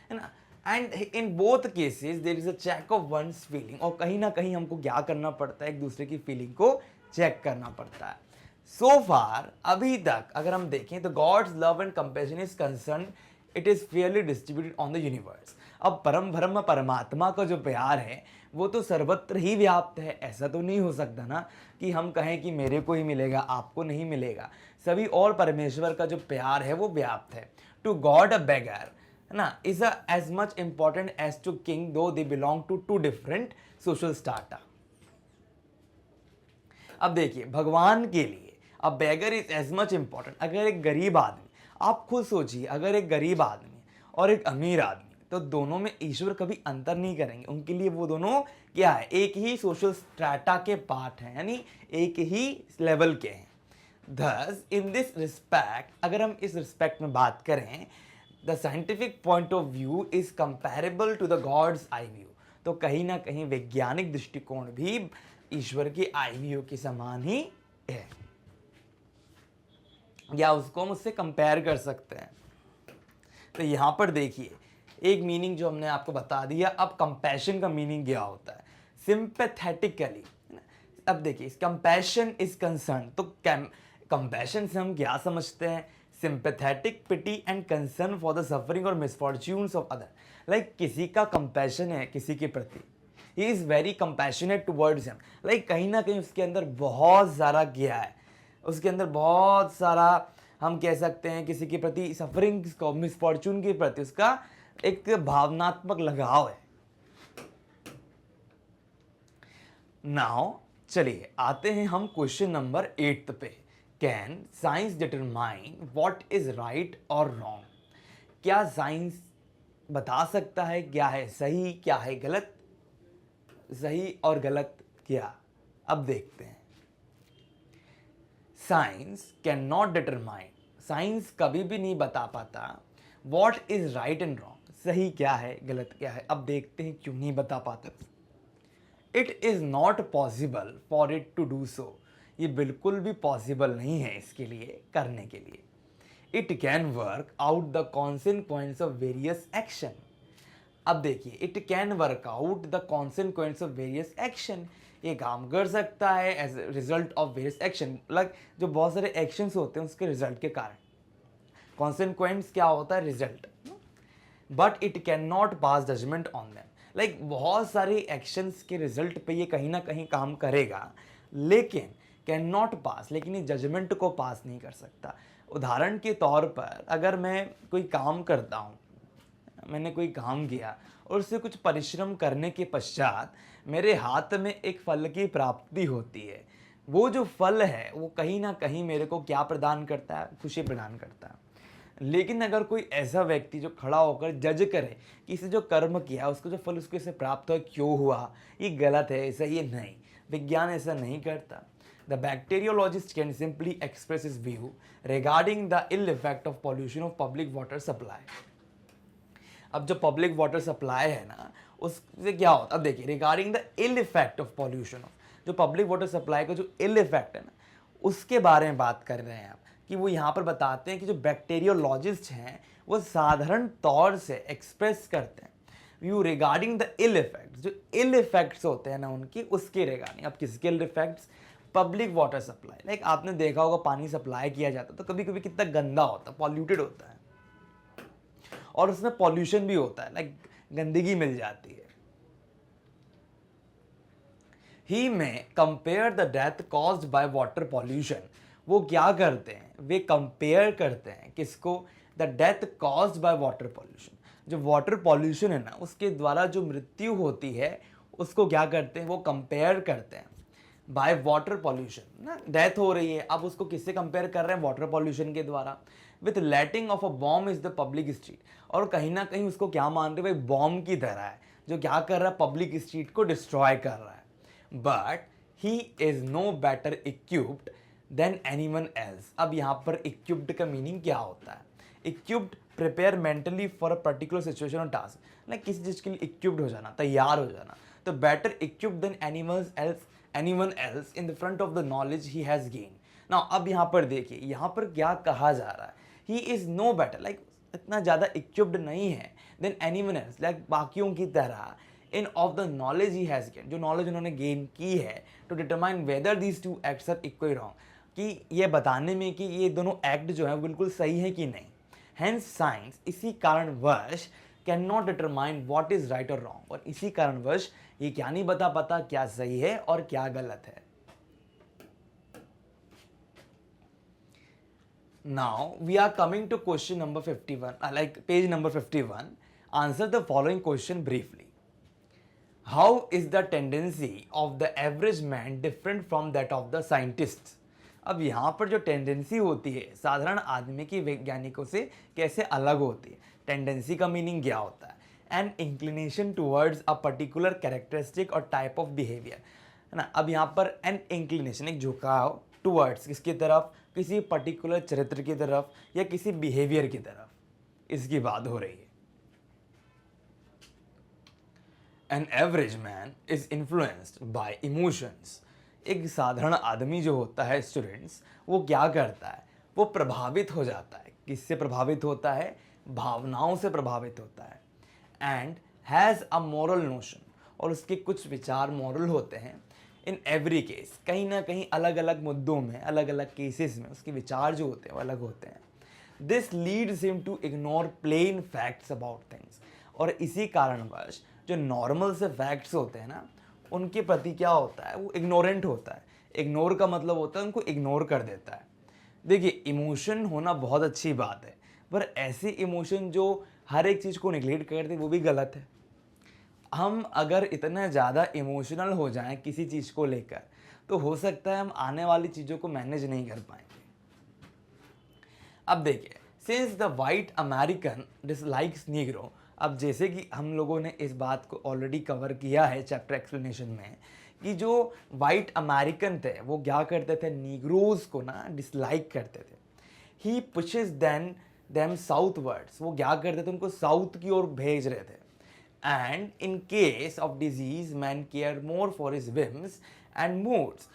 है ना। And in both cases there is a check of one's feeling, और कहीं ना कहीं हमको क्या करना पड़ता है, एक दूसरे की फीलिंग को चेक करना पड़ता है। सो फार, अभी तक अगर हम देखें तो God's love and compassion is concern, it is fairly distributed on the universe. अब परम ब्रह्म परमात्मा का जो प्यार है वो तो सर्वत्र ही व्याप्त है। ऐसा तो नहीं हो सकता ना कि हम कहें कि मेरे को ही मिलेगा, आपको नहीं मिलेगा। सभी और परमेश्वर का जो प्यार है वो व्याप्त है। टू गॉड अ बेगर ना is as much important as to king, though they belong to two different social strata. अब देखिए, भगवान के लिए अब beggar is as much important. अगर एक गरीब आदमी, आप खुद सोचिए, अगर एक गरीब आदमी और एक अमीर आदमी, तो दोनों में ईश्वर कभी अंतर नहीं करेंगे। उनके लिए वो दोनों क्या है, एक ही सोशल स्ट्रैटा के पार्ट हैं, यानी एक ही लेवल के हैं। थस इन दिस रिस्पेक्ट, अगर हम इस रिस्पेक्ट में बात करें, the scientific point of view is comparable to the God's eye view, तो कहीं ना कहीं वैज्ञानिक दृष्टिकोण भी ईश्वर की आईवीओ के समान ही है, या उसको हम उससे कंपेयर कर सकते हैं। तो यहाँ पर देखिए एक मीनिंग जो हमने आपको बता दिया। अब कंपैशन का मीनिंग क्या होता है? सिंपैथेटिकली। अब देखिए कंपैशन इज कंसर्न, तो कंपैशन से हम क्या समझते हैं? Sympathetic pity and concern for the suffering और मिसफॉर्च्यून्स ऑफ अदर। लाइक किसी का कंपैशन है किसी के प्रति, he is very compassionate towards him. Like कहीं ना कहीं उसके अंदर बहुत सारा क्या है, उसके अंदर बहुत सारा, हम कह सकते हैं किसी के प्रति सफरिंग को, मिसफॉर्चून के प्रति उसका एक भावनात्मक लगाव है। नाउ चलिए आते हैं हम क्वेश्चन नंबर 8 पे। Can science determine what is right और रॉन्ग? क्या साइंस बता सकता है क्या है सही क्या है गलत? सही और गलत क्या? अब देखते हैं। Science can not determine, science कभी भी नहीं बता पाता what is right and wrong, सही क्या है गलत क्या है। अब देखते हैं क्यों नहीं बता पाता। It is not possible for it to do so, ये बिल्कुल भी पॉसिबल नहीं है इसके लिए, करने के लिए। It can work out the consequence of various action. अब देखिए it can work out the consequence of various action, ये काम कर सकता है as result of various action, मतलब जो बहुत सारे एक्शंस होते हैं उसके रिजल्ट के कारण। कॉन्सिक्वेंस क्या होता है? Result. But it can not pass judgement on them, like बहुत सारे एक्शंस के रिजल्ट पे ये कहीं ना कहीं काम करेगा, लेकिन कैन नॉट पास, लेकिन ये जजमेंट को पास नहीं कर सकता। उदाहरण के तौर पर अगर मैं कोई काम करता हूँ, मैंने कोई काम किया और उससे कुछ परिश्रम करने के पश्चात मेरे हाथ में एक फल की प्राप्ति होती है, वो जो फल है वो कहीं ना कहीं मेरे को क्या प्रदान करता है? खुशी प्रदान करता है। लेकिन अगर कोई ऐसा व्यक्ति जो खड़ा होकर जज करे कि इसे जो कर्म किया उसको जो फल उसको इसे प्राप्त हुआ क्यों हुआ, ये गलत है सही है, नहीं, विज्ञान ऐसा नहीं करता। The bacteriologist can simply express his view regarding the ill effect of pollution of public water supply. अब जो पब्लिक वाटर सप्लाई है ना, उससे क्या होता है? अब देखिए regarding the ill effect of pollution of, जो पब्लिक वाटर सप्लाई का जो इल इफेक्ट है ना, उसके बारे में बात कर रहे हैं आप, कि वो यहाँ पर बताते हैं कि जो बैक्टीरियोलॉजिस्ट हैं वो साधारण तौर से एक्सप्रेस करते हैं view regarding the ill effects, जो इल इफेक्ट्स होते हैं ना उनकी, उसके रिगार्डिंग। अब किसके ill effects? Public water supply. Like आपने देखा होगा पानी सप्लाई किया जाता तो कभी कभी कितना गंदा होता है, पॉल्यूटेड होता है, और उसमें पॉल्यूशन भी होता है, लाइक गंदगी मिल जाती है। ही में compare the death caused by water pollution, वो क्या करते हैं? वे कंपेयर करते हैं किसको? The death caused by water pollution, जो वाटर पॉल्यूशन है ना उसके द्वारा जो मृत्यु होती है उसको क्या करते हैं? वो कंपेयर करते हैं बाय वाटर पॉल्यूशन ना, डेथ हो रही है, अब उसको किससे कंपेयर कर रहे हैं? वाटर पॉल्यूशन के द्वारा। With lighting of a bomb is the public street, और कहीं ना कहीं उसको क्या मान रहे हैं? भाई बॉम्ब की तरह है जो क्या कर रहा है? पब्लिक स्ट्रीट को डिस्ट्रॉय कर रहा है। But he is no better equipped than anyone else. अब यहाँ पर इक्विप्ड का मीनिंग क्या होता है? Equipped prepare mentally for a particular situation और टास्क, लाइक किसी चीज के लिए इक्विप्ड हो जाना, तैयार हो जाना। तो better equipped than anyone else in the front of the knowledge he has gain. Now अब यहाँ पर देखिए, यहाँ पर क्या कहा जा रहा है? He is no better, like इतना ज़्यादा इक्विप्ड नहीं है देन एनीवन एल्स, लाइक बाकियों की तरह, in of the knowledge he has gain, जो नॉलेज उन्होंने गेन की है, to determine whether these two acts are equally wrong, कि ये बताने में कि ये दोनों एक्ट जो है बिल्कुल सही है कि नहीं। हैंस साइंस इसी कारणवश can not determine what is right और रॉन्ग, और इसी कारणवश ये क्या नहीं बता पाता क्या सही है और क्या गलत है। Now we are coming to question number 51, like page number 51. Answer the following question briefly. How is the tendency of the average man different from that of the scientists? अब यहाँ पर जो टेंडेंसी होती है साधारण आदमी की वैज्ञानिकों से कैसे अलग होती है? टेंडेंसी का मीनिंग क्या होता है? N inclination towards a particular characteristic और टाइप ऑफ बिहेवियर, है ना। अब यहाँ पर एन इंक्लिनेशन, एक झुकाव, टूवर्ड्स किसकी तरफ? किसी पर्टिकुलर चरित्र की तरफ या किसी बिहेवियर की तरफ, इसकी बात हो रही है। An average man is influenced by emotions. एक साधारण आदमी जो होता है स्टूडेंट्स, वो क्या करता है, वो प्रभावित हो जाता है। किससे प्रभावित होता है? भावनाओं से प्रभावित होता है। And has a moral notion, और उसके कुछ विचार मॉरल होते हैं। इन एवरी केस, कहीं ना कहीं अलग अलग मुद्दों में, अलग अलग केसेस में उसके विचार जो होते हैं वो अलग होते हैं। This leads him to ignore plain facts about things. और इसी कारणवश जो नॉर्मल से फैक्ट्स होते हैं ना, उनके प्रति क्या होता है, वो इग्नोरेंट होता है। इग्नोर का मतलब होता है उनको इग्नोर कर देता है। देखिए, इमोशन होना बहुत अच्छी बात है, पर ऐसे इमोशन जो हर एक चीज़ को निगलेक्ट करते वो भी गलत है। हम अगर इतना ज़्यादा इमोशनल हो जाएं किसी चीज़ को लेकर, तो हो सकता है हम आने वाली चीज़ों को मैनेज नहीं कर पाएंगे। अब देखिए, since the white American dislikes Negro, अब जैसे कि हम लोगों ने इस बात को ऑलरेडी कवर किया है चैप्टर एक्सप्लेनेशन में, कि जो वाइट अमेरिकन थे वो क्या करते थे, नीग्रोज को ना डिसलाइक करते थे। ही पुशेस देम साउथवर्ड्स, वो क्या करते थे, उनको साउथ की ओर भेज रहे थे। And in case of disease man care more for his whims and moods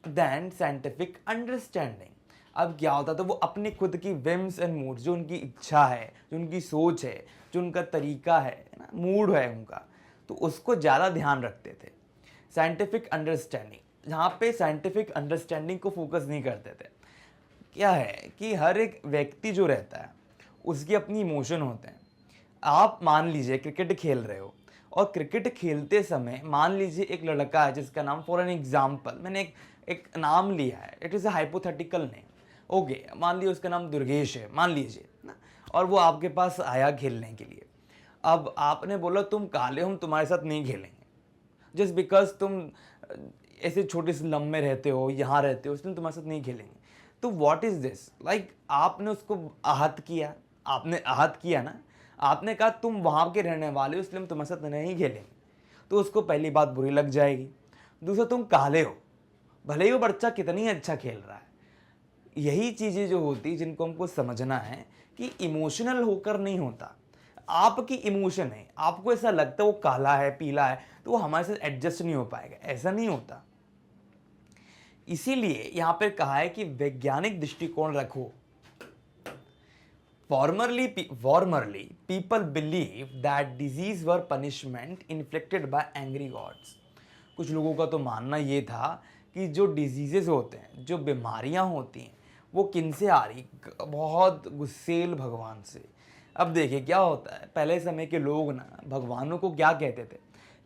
than scientific understanding. अब क्या होता था, वो अपनी खुद की विम्स एंड मूड्स, जो उनकी इच्छा है, जो उनकी सोच है, जो उनका तरीका है ना, मूड है उनका, तो उसको ज़्यादा ध्यान रखते थे। साइंटिफिक अंडरस्टैंडिंग, जहाँ पे साइंटिफिक अंडरस्टैंडिंग को फोकस नहीं करते थे। क्या है कि हर एक व्यक्ति जो रहता है उसकी अपनी इमोशन होते हैं। आप मान लीजिए क्रिकेट खेल रहे हो, और क्रिकेट खेलते समय मान लीजिए एक लड़का है जिसका नाम, फॉर एन एग्जाम्पल मैंने एक नाम लिया है, it is a hypothetical name, okay, मान लीजिए उसका नाम दुर्गेश है, मान लीजिए ना, और वो आपके पास आया खेलने के लिए। अब आपने बोला तुम काले हो, हम तुम्हारे साथ नहीं खेलेंगे, जस्ट बिकॉज तुम ऐसे छोटे से लम में रहते हो, यहाँ रहते हो, इसलिए तुम्हारे साथ नहीं खेलेंगे। तो व्हाट इज दिस, लाइक आपने उसको आहत किया, आपने आहत किया ना, आपने कहा तुम वहाँ के रहने वाले हो इसलिए हम तुम्हारे साथ नहीं खेलेंगे, तो उसको पहली बात बुरी लग जाएगी। दूसरा, तुम काले हो, भले ही वो बच्चा कितनी अच्छा खेल रहा है। यही चीज़ें जो होती जिनको हमको समझना है कि इमोशनल होकर नहीं होता। आपकी इमोशन है, आपको ऐसा लगता है वो काला है, पीला है, तो वो हमारे साथ एडजस्ट नहीं हो पाएगा, ऐसा नहीं होता। इसीलिए यहां पर कहा है कि वैज्ञानिक दृष्टिकोण रखो। Formerly, people believe that disease were punishment inflicted by angry gods. कुछ लोगों का तो मानना ये था कि जो डिजीजेज होते हैं, जो बीमारियां होती हैं, वो किन से आ रही, बहुत गुस्सेल भगवान से। अब देखिए क्या होता है, पहले समय के लोग ना भगवानों को क्या कहते थे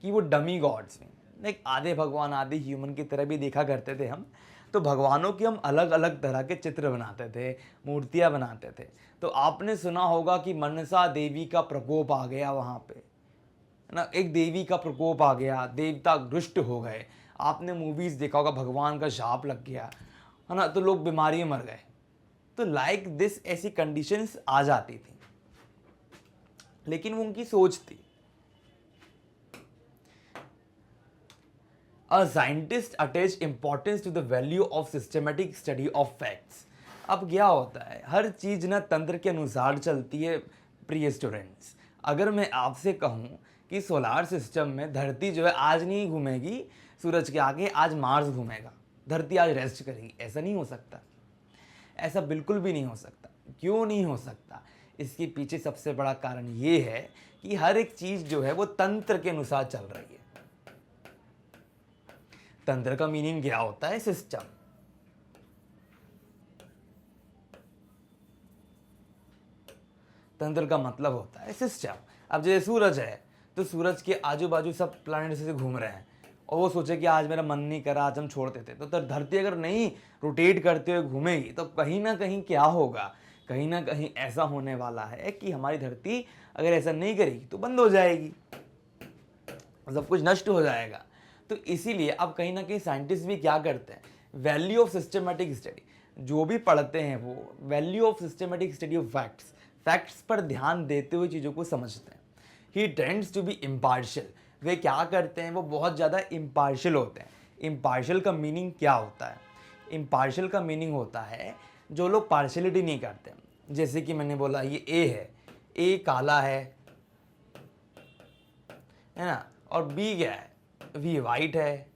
कि वो डमी गॉड्स हैं, लाइक आधे भगवान आधे ह्यूमन की तरह भी देखा करते थे हम। तो भगवानों की हम अलग अलग तरह के चित्र बनाते थे, मूर्तियां बनाते थे। तो आपने सुना होगा कि मनसा देवी का प्रकोप आ गया वहाँ पे, है ना, एक देवी का प्रकोप आ गया, देवता दुष्ट हो गए। आपने मूवीज़ देखा होगा, भगवान का शाप लग गया, है ना, तो लोग बीमारी में मर गए। तो लाइक दिस ऐसी कंडीशंस आ जाती थी, लेकिन वो उनकी सोच थी। A scientist attach importance to the value of systematic study of facts. अब क्या होता है, हर चीज़ ना तंत्र के अनुसार चलती है। प्रिय स्टूडेंट्स, अगर मैं आपसे कहूँ कि सोलार सिस्टम में धरती जो है आज नहीं घूमेगी सूरज के आगे, आज मार्स घूमेगा, धरती आज रेस्ट करेगी, ऐसा नहीं हो सकता। ऐसा बिल्कुल भी नहीं हो सकता। क्यों नहीं हो सकता? इसके पीछे सबसे बड़ा कारण ये है कि हर एक चीज़ जो है वो तंत्र के अनुसार चल रही है। तंत्र का मीनिंग क्या होता है? सिस्टम। तंत्र का मतलब होता है सिस्टम। अब जैसे सूरज है, तो सूरज के आजू बाजू सब प्लैनेट से घूम रहे हैं, और वो सोचे कि आज मेरा मन नहीं करा, आज हम छोड़ देते, तो धरती अगर नहीं रोटेट करते हुए घूमेगी तो कहीं ना कहीं क्या होगा, कहीं ना कहीं ऐसा होने वाला है कि हमारी धरती अगर ऐसा नहीं करेगी तो बंद हो जाएगी, सब कुछ नष्ट हो जाएगा। तो इसीलिए अब कहीं ना कहीं साइंटिस्ट भी क्या करते हैं, वैल्यू ऑफ सिस्टमेटिक स्टडी, जो भी पढ़ते हैं वो value of systematic study of facts, facts पर ध्यान देते हुए चीज़ों को समझते हैं। ही टेंड्स टू बी इम्पार्शियल, वे क्या करते हैं, वो बहुत ज़्यादा इम्पार्शियल होते हैं। इम्पार्शियल का मीनिंग क्या होता है? इम्पार्शियल का मीनिंग होता है जो लोग पार्शलिटी नहीं करते। जैसे कि मैंने बोला ये ए है, ए काला है ना, और बी क्या है, वी वाइट है।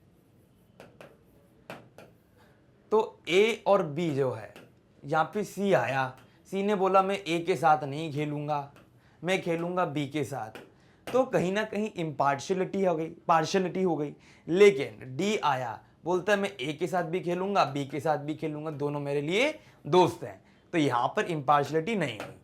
तो ए और बी जो है, यहाँ पे सी आया, सी ने बोला मैं ए के साथ नहीं खेलूंगा, मैं खेलूंगा बी के साथ, तो कहीं ना कहीं इम्पार्शियलिटी हो गई, पार्शियलिटी हो गई। लेकिन डी आया, बोलता है मैं ए के साथ भी खेलूंगा, बी के साथ भी खेलूंगा, दोनों मेरे लिए दोस्त हैं, तो यहाँ पर इम्पार्शियलिटी नहीं हुई,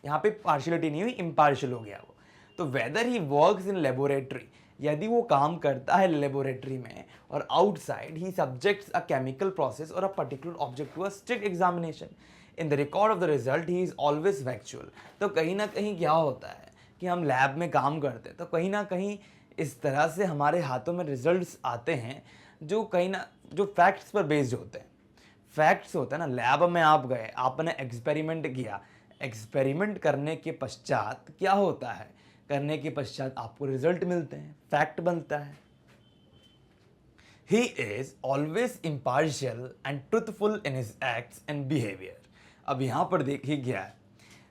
यहाँ पे पार्शियलिटी नहीं हुई, इम्पार्शियल हो गया वो। तो whether he works in laboratory, यदि वो काम करता है लेबोरेटरी में और outside he subjects a chemical process और a particular object to a strict examination, in the record of the result he is always factual. तो कहीं ना कहीं क्या होता है कि हम लैब में काम करते हैं तो कहीं ना कहीं इस तरह से हमारे हाथों में रिजल्ट्स आते हैं जो कहीं ना जो फैक्ट्स पर बेस्ड होते हैं। फैक्ट्स होता है ना, लैब में आप गए, आपने एक्सपेरिमेंट किया, एक्सपेरिमेंट करने के पश्चात क्या होता है, करने के पश्चात आपको रिजल्ट मिलते हैं, फैक्ट बनता है। He is always impartial and truthful in his acts and behaviour. अब यहाँ पर देखिए क्या है,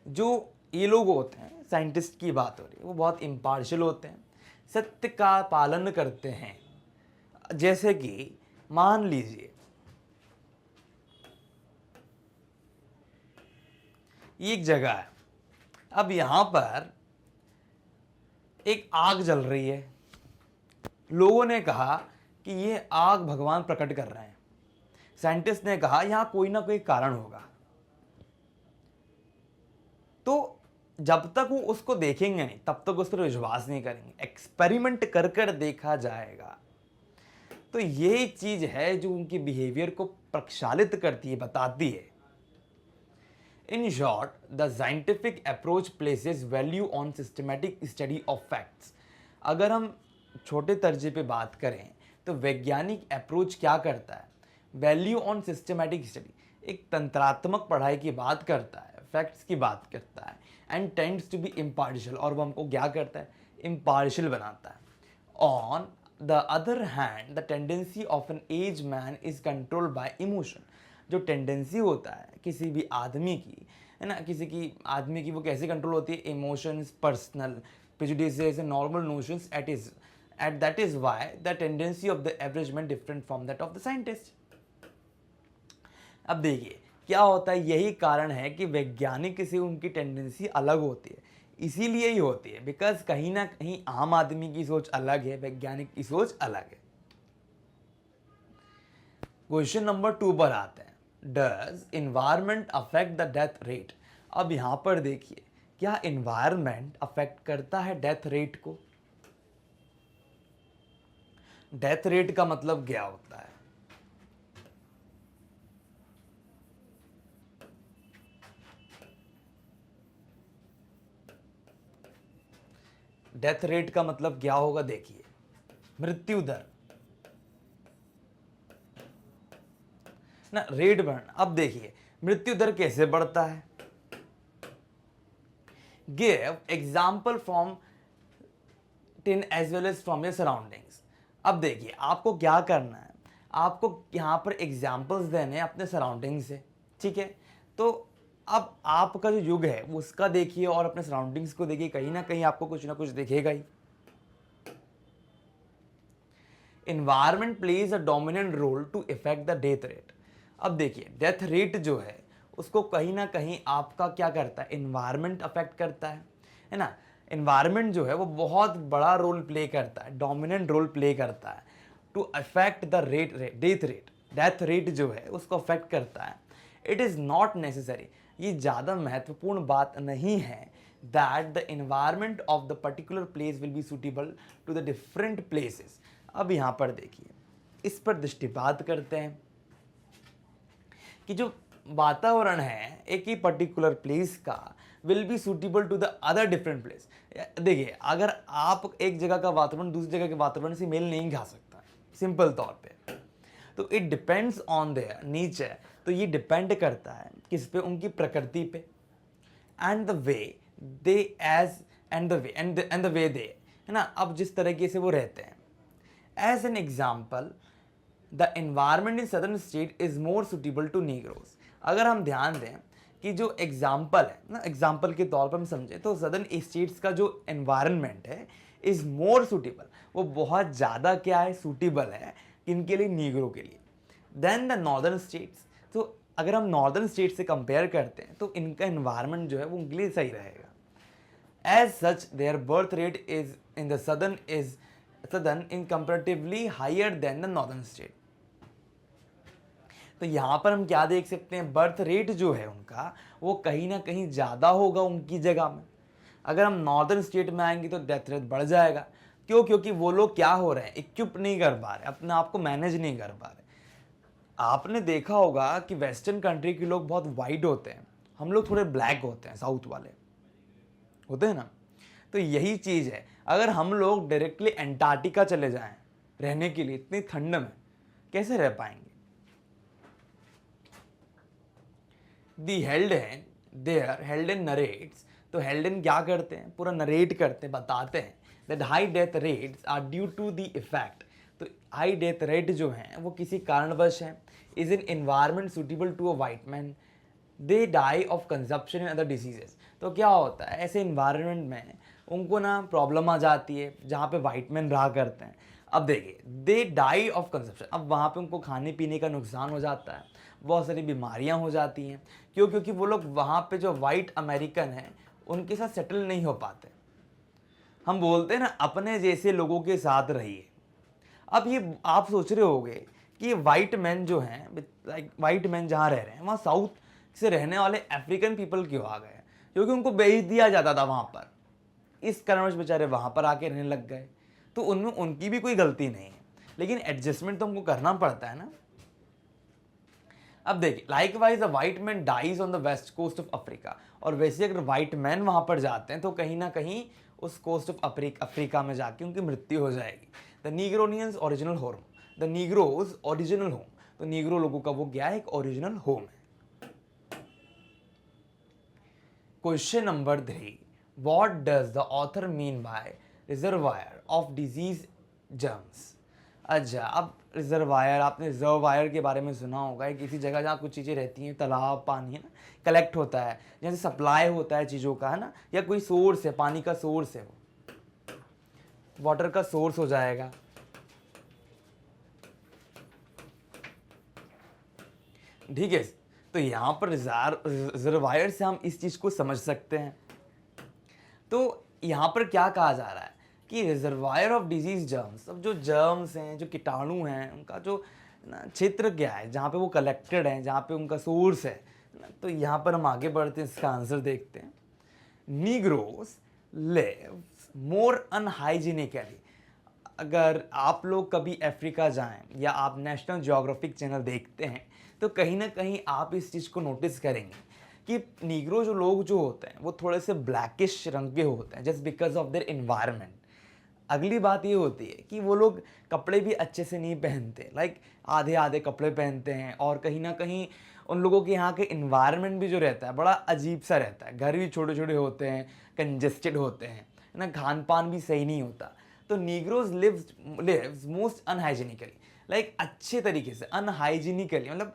जो ये लोग होते हैं, साइंटिस्ट की बात हो रही है, वो बहुत इम्पार्शियल होते हैं, सत्य का पालन करते हैं। जैसे कि मान लीजिए ये एक जगह है, अब यहाँ पर एक आग जल रही है, लोगों ने कहा कि ये आग भगवान प्रकट कर रहे हैं, साइंटिस्ट ने कहा यहां कोई ना कोई कारण होगा। तो जब तक वो उसको देखेंगे नहीं तब तक उस पर विश्वास नहीं करेंगे, एक्सपेरिमेंट कर कर देखा जाएगा। तो ये चीज है जो उनके बिहेवियर को प्रक्षालित करती है, बताती है। In short, the scientific approach places value on systematic study of facts. अगर हम छोटे दर्जे पे बात करें तो वैज्ञानिक अप्रोच क्या करता है, वैल्यू ऑन सिस्टमैटिक स्टडी, एक तंत्रात्मक पढ़ाई की बात करता है, फैक्ट्स की बात करता है, and tends to be impartial, और वो हमको क्या करता है, इम्पार्शियल बनाता है। On the other hand, the tendency of an age man is controlled by emotion. जो टेंडेंसी होता है किसी भी आदमी की, है ना, किसी की आदमी की, वो कैसे कंट्रोल होती है, emotions, personal prejudices and normal notions at that is why the tendency of the average man different from that of the scientist। अब देखिए क्या होता है, यही कारण है कि वैज्ञानिक से उनकी टेंडेंसी अलग होती है, इसीलिए ही होती है बिकॉज कहीं ना कहीं आम आदमी की सोच अलग है, वैज्ञानिक की सोच अलग है। क्वेश्चन नंबर 2 पर आते हैं, does environment affect the death rate. अब यहां पर देखिए क्या इन्वायरमेंट अफेक्ट करता है डेथ रेट को। डेथ रेट का मतलब क्या होता है, डेथ रेट का मतलब क्या होगा, देखिए मृत्यु दर ना, रेट बढ़ना। अब देखिए मृत्यु दर कैसे बढ़ता है, give example from tin as well as from your surroundings. अब देखिए आपको क्या करना है, आपको यहाँ पर एग्जाम्पल्स देने हैं अपने सराउंडिंग से, ठीक है। तो अब आपका जो युग है उसका देखिए और अपने सराउंडिंग्स को देखिए, कहीं ना कहीं आपको कुछ ना कुछ दिखेगा ही। Environment plays a dominant role to effect the death rate. अब देखिए डेथ रेट जो है उसको कहीं ना कहीं आपका क्या करता है, इन्वायरमेंट अफेक्ट करता है ना। इन्वायरमेंट जो है वो बहुत बड़ा रोल प्ले करता है, डोमिनेंट रोल प्ले करता है to affect the death rate जो है उसको अफेक्ट करता है। इट इज़ नॉट नेसेसरी, ये ज़्यादा महत्वपूर्ण बात नहीं है that the environment of the particular place will be suitable to the different places. अब यहाँ पर देखिए इस पर दृष्टिपात करते हैं कि जो वातावरण है एक ही पर्टिकुलर प्लेस का will be suitable to the other different place. देखिए अगर आप एक जगह का वातावरण दूसरी जगह के वातावरण से मेल नहीं खा सकता सिंपल तौर पे, तो it depends on their nature. तो ये डिपेंड करता है किस पे, उनकी प्रकृति पे, and the way they age and the way they, है ना, अब जिस तरीके से वो रहते हैं। As an example, the environment in southern state is more suitable to negroes. अगर हम ध्यान दें कि जो एग्जाम्पल है ना, एग्जाम्पल के तौर पर हम समझें तो सदर्न स्टेट्स का जो एनवायरनमेंट है इज मोर सुटेबल, वो बहुत ज़्यादा क्या है, सूटेबल है किनके लिए, नीग्रो के लिए, देन द नॉर्दर्न स्टेट्स। तो अगर हम नॉर्दर्न स्टेट से कंपेयर करते हैं तो इनका इन्वायरमेंट जो है वो उनके लिए सही रहेगा। As such their birth rate is in the southern in comparatively higher than the northern state. तो यहाँ पर हम क्या देख सकते हैं, बर्थ रेट जो है उनका वो कहीं ना कहीं ज़्यादा होगा उनकी जगह में। अगर हम नॉर्दर्न स्टेट में आएंगे तो डेथ रेट बढ़ जाएगा। क्यों? क्योंकि वो लोग क्या हो रहे हैं, इक्विप नहीं कर पा रहे, अपने आप को मैनेज नहीं कर पा रहे। आपने देखा होगा कि वेस्टर्न कंट्री के लोग बहुत वाइट होते हैं, हम लोग थोड़े ब्लैक होते हैं, साउथ वाले होते हैं ना। तो यही चीज़ है, अगर हम लोग डायरेक्टली एंटार्क्टिका चले जाएं रहने के लिए इतनी ठंड में, कैसे रह पाएंगे। दी हेल्डन देयर हेल्डन नरेट्स, तो हेल्डन क्या करते हैं, पूरा नरेट करते हैं, बताते हैं that high death rates are due to the effect. तो हाई डेथ रेट जो हैं वो किसी कारणवश हैं, is in environment suitable to a white man, they die of consumption and other diseases. तो क्या होता है, ऐसे इन्वायरमेंट में उनको ना प्रॉब्लम आ जाती है जहाँ पे वाइट मैन रहा करते हैं। अब देखिए, दे डाई ऑफ कंजप्शन, अब वहाँ पे उनको खाने पीने का नुकसान हो जाता है, बहुत सारी बीमारियाँ हो जाती हैं। क्यों? क्योंकि वो लोग वहाँ पे जो वाइट अमेरिकन हैं उनके साथ सेटल नहीं हो पाते। हम बोलते हैं ना, अपने जैसे लोगों के साथ रहिए। अब ये आप सोच रहे होगे कि वाइट मैन जो हैं, लाइक वाइट मैन जहाँ रह रहे हैं वहाँ साउथ से रहने वाले अफ्रीकन पीपल क्यों आ गए? क्योंकि उनको बेच दिया जाता था वहाँ पर, इस कारणवश बेचारे वहाँ पर आके रहने लग गए। तो उनमें उनकी भी कोई गलती नहीं है, लेकिन एडजस्टमेंट तो हमको करना पड़ता है ना। अब देखिए, likewise a white man dies on the west coast of Africa, और वैसे अगर वाइट मैन वहाँ पर जाते हैं तो कहीं ना कहीं उस कोस्ट ऑफ अफ्रीका में जाके उनकी मृत्यु हो जाएगी। The Negronians original home, the Negroes original home, तो नीग्रो लोगों का वो क्या है, एक ओरिजिनल होम है। Question number 3, what does the author mean by reservoir of disease germs. अच्छा, अब रिजर्वायर, आपने रिजर्वायर के बारे में सुना होगा, किसी जगह जहाँ कुछ चीज़ें रहती हैं, तालाब पानी है ना, कलेक्ट होता है, जैसे सप्लाई होता है चीज़ों का, है ना, या कोई सोर्स है, पानी का सोर्स है, वो वाटर का सोर्स हो जाएगा। ठीक है, तो यहाँ पर रिजर्वायर से हम इस चीज़ को समझ सकते हैं। तो यहाँ पर क्या कहा जा रहा है कि रिजर्वायर ऑफ डिजीज जर्म्स, अब जो जर्म्स हैं, जो कीटाणु हैं, उनका जो क्षेत्र क्या है जहाँ पे वो कलेक्टेड हैं, जहाँ पे उनका सोर्स है ना। तो यहाँ पर हम आगे बढ़ते हैं, इसका आंसर देखते हैं। नीग्रोस लिव्स मोर अनहाइजीनिकली। अगर आप लोग कभी अफ्रीका जाएं या आप नेशनल ज्योग्राफिक चैनल देखते हैं तो कहीं ना कहीं आप इस चीज़ को नोटिस करेंगे कि नीग्रो जो लोग जो होते हैं वो थोड़े से ब्लैकिश रंग के होते हैं, just because of their environment. अगली बात ये होती है कि वो लोग कपड़े भी अच्छे से नहीं पहनते, लाइक आधे आधे कपड़े पहनते हैं, और कहीं ना कहीं उन लोगों के यहाँ के इन्वायरमेंट भी जो रहता है बड़ा अजीब सा रहता है। घर भी छोटे छोटे होते हैं, कंजेस्टेड होते हैं ना, खान पान भी सही नहीं होता। तो नीग्रोज लिव्स मोस्ट अनहाइजीनिकली, लाइक अच्छे तरीके से, अनहाइजीनिकली मतलब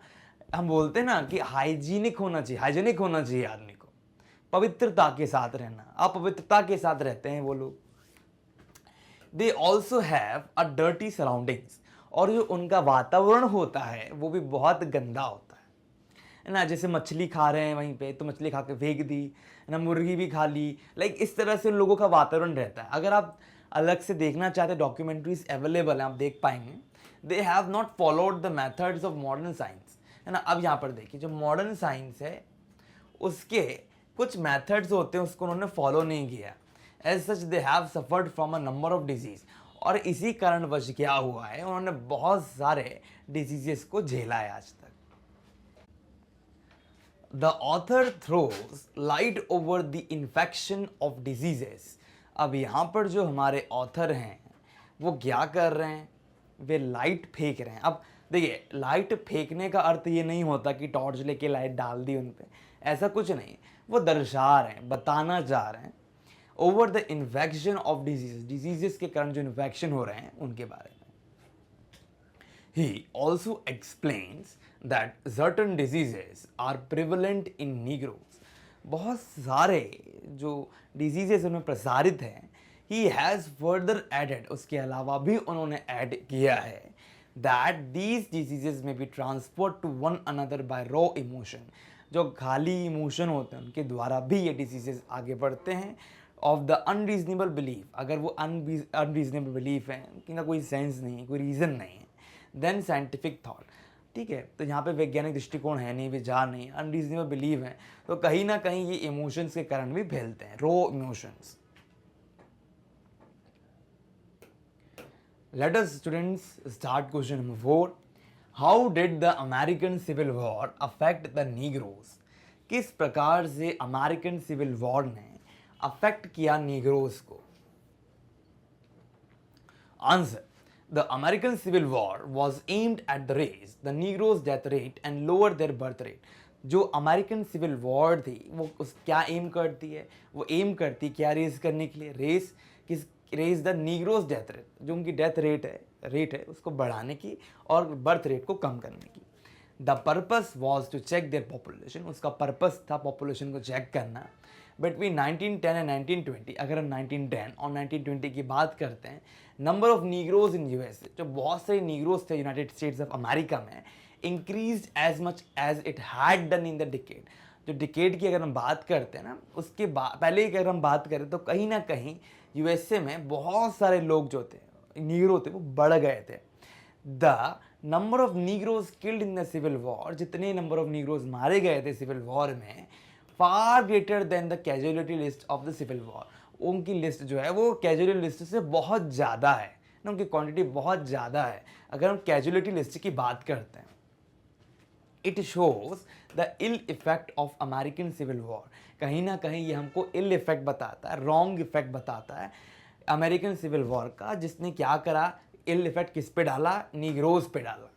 हम बोलते हैं ना कि हाइजीनिक होना चाहिए, हाइजीनिक होना चाहिए आदमी को, पवित्रता के साथ रहना, अपवित्रता के साथ रहते हैं वो लोग। They also have a dirty surroundings, और जो उनका वातावरण होता है वो भी बहुत गंदा होता है ना। जैसे मछली खा रहे हैं वहीं पे, तो मछली खा के फेंक दी ना, मुर्गी भी खा ली, लाइक इस तरह से उन लोगों का वातावरण रहता है। अगर आप अलग से देखना चाहते, डॉक्यूमेंट्रीज अवेलेबल हैं, आप देख पाएंगे। They have not followed the methods of modern science, है ना। अब यहाँ पर देखिए, जो मॉडर्न साइंस है उसके कुछ मेथड्स होते हैं उसको उन्होंने फॉलो नहीं किया। As such they have suffered from a number of disease, और इसी कारणवश क्या हुआ है, उन्होंने बहुत सारे डिजीजेस को झेला है आज तक। The author throws light over the infection of diseases. अब यहाँ पर जो हमारे ऑथर हैं वो क्या कर रहे हैं, वे लाइट फेंक रहे हैं। अब देखिए, लाइट फेंकने का अर्थ ये नहीं होता कि टॉर्च लेके लाइट डाल दी उन पे, ऐसा कुछ नहीं। वो दर्शा रहे हैं, बताना चाह रहे हैं over the infection of diseases के कारण जो इन्फेक्शन हो रहे हैं उनके बारे में। He also explains that certain diseases are prevalent in Negroes. बहुत सारे जो डिजीजेस उनमें प्रसारित हैं, ही हैज़ फर्दर एडेड, उसके अलावा भी उन्होंने ऐड किया है that these diseases may be transferred to one another by raw emotion, जो खाली इमोशन होते हैं उनके द्वारा भी ये डिजीजेज आगे बढ़ते हैं ऑफ द अनरीजनेबल बिलीफ, अगर वो अनरीजनेबल बिलीफ है कि ना कोई सेंस नहीं है, कोई रीज़न नहीं है, देन साइंटिफिक थॉट, ठीक है। तो यहाँ पे वैज्ञानिक दृष्टिकोण है नहीं, विचार नहीं, अनरीजनेबल बिलीव है, तो कहीं ना कहीं ये इमोशंस के कारण भी फैलते हैं, raw emotions. Let us students start question number 4. How did the American Civil War affect the Negroes? किस प्रकार से अमेरिकन सिविल वॉर ने अफेक्ट किया नीग्रोस को? Answer, the American Civil War was aimed at the raise the Negroes death rate and lower their birth rate. जो American civil war थी वो उस क्या एम करती है? वो एम करती क्या रेज करने के लिए? Raise the negroes death rate, जो उनकी डेथ रेट है उसको बढ़ाने की और बर्थ रेट को कम करने की। The purpose was to check their population, उसका पर्पस था पॉपुलेशन को चेक करना। बिटवीन 1910 एंड 1920, अगर हम 1910 और 1920 की बात करते हैं, number of Negroes in US, जो बहुत सारे नीग्रोज थे यूनाइटेड स्टेट्स ऑफ अमेरिका में, increase as much as it had done in the decade. जो डिकेड की अगर हम बात करते हैं ना, उसके पहले की अगर हम बात करें तो कहीं ना कहीं यूएसए में बहुत सारे लोग जो थे नीग्रो थे वो बढ़ गए थे। The number of Negroes killed in the civil war, जितने नंबर ऑफ नीग्रोज मारे गए थे सिविल वॉर में, far greater than the casualty list of the civil war, उनकी लिस्ट जो है वो कैजुअलिटी लिस्ट से बहुत ज़्यादा है ना, उनकी क्वांटिटी बहुत ज़्यादा है अगर हम कैजुअलिटी लिस्ट की बात करते हैं। It shows the ill effect of American civil war, कहीं ना कहीं ये हमको इल इफेक्ट बताता है, रॉन्ग इफेक्ट बताता है अमेरिकन सिविल वॉर का, जिसने क्या करा, इल इफेक्ट किस पे डाला? नीग्रोज पे डाला।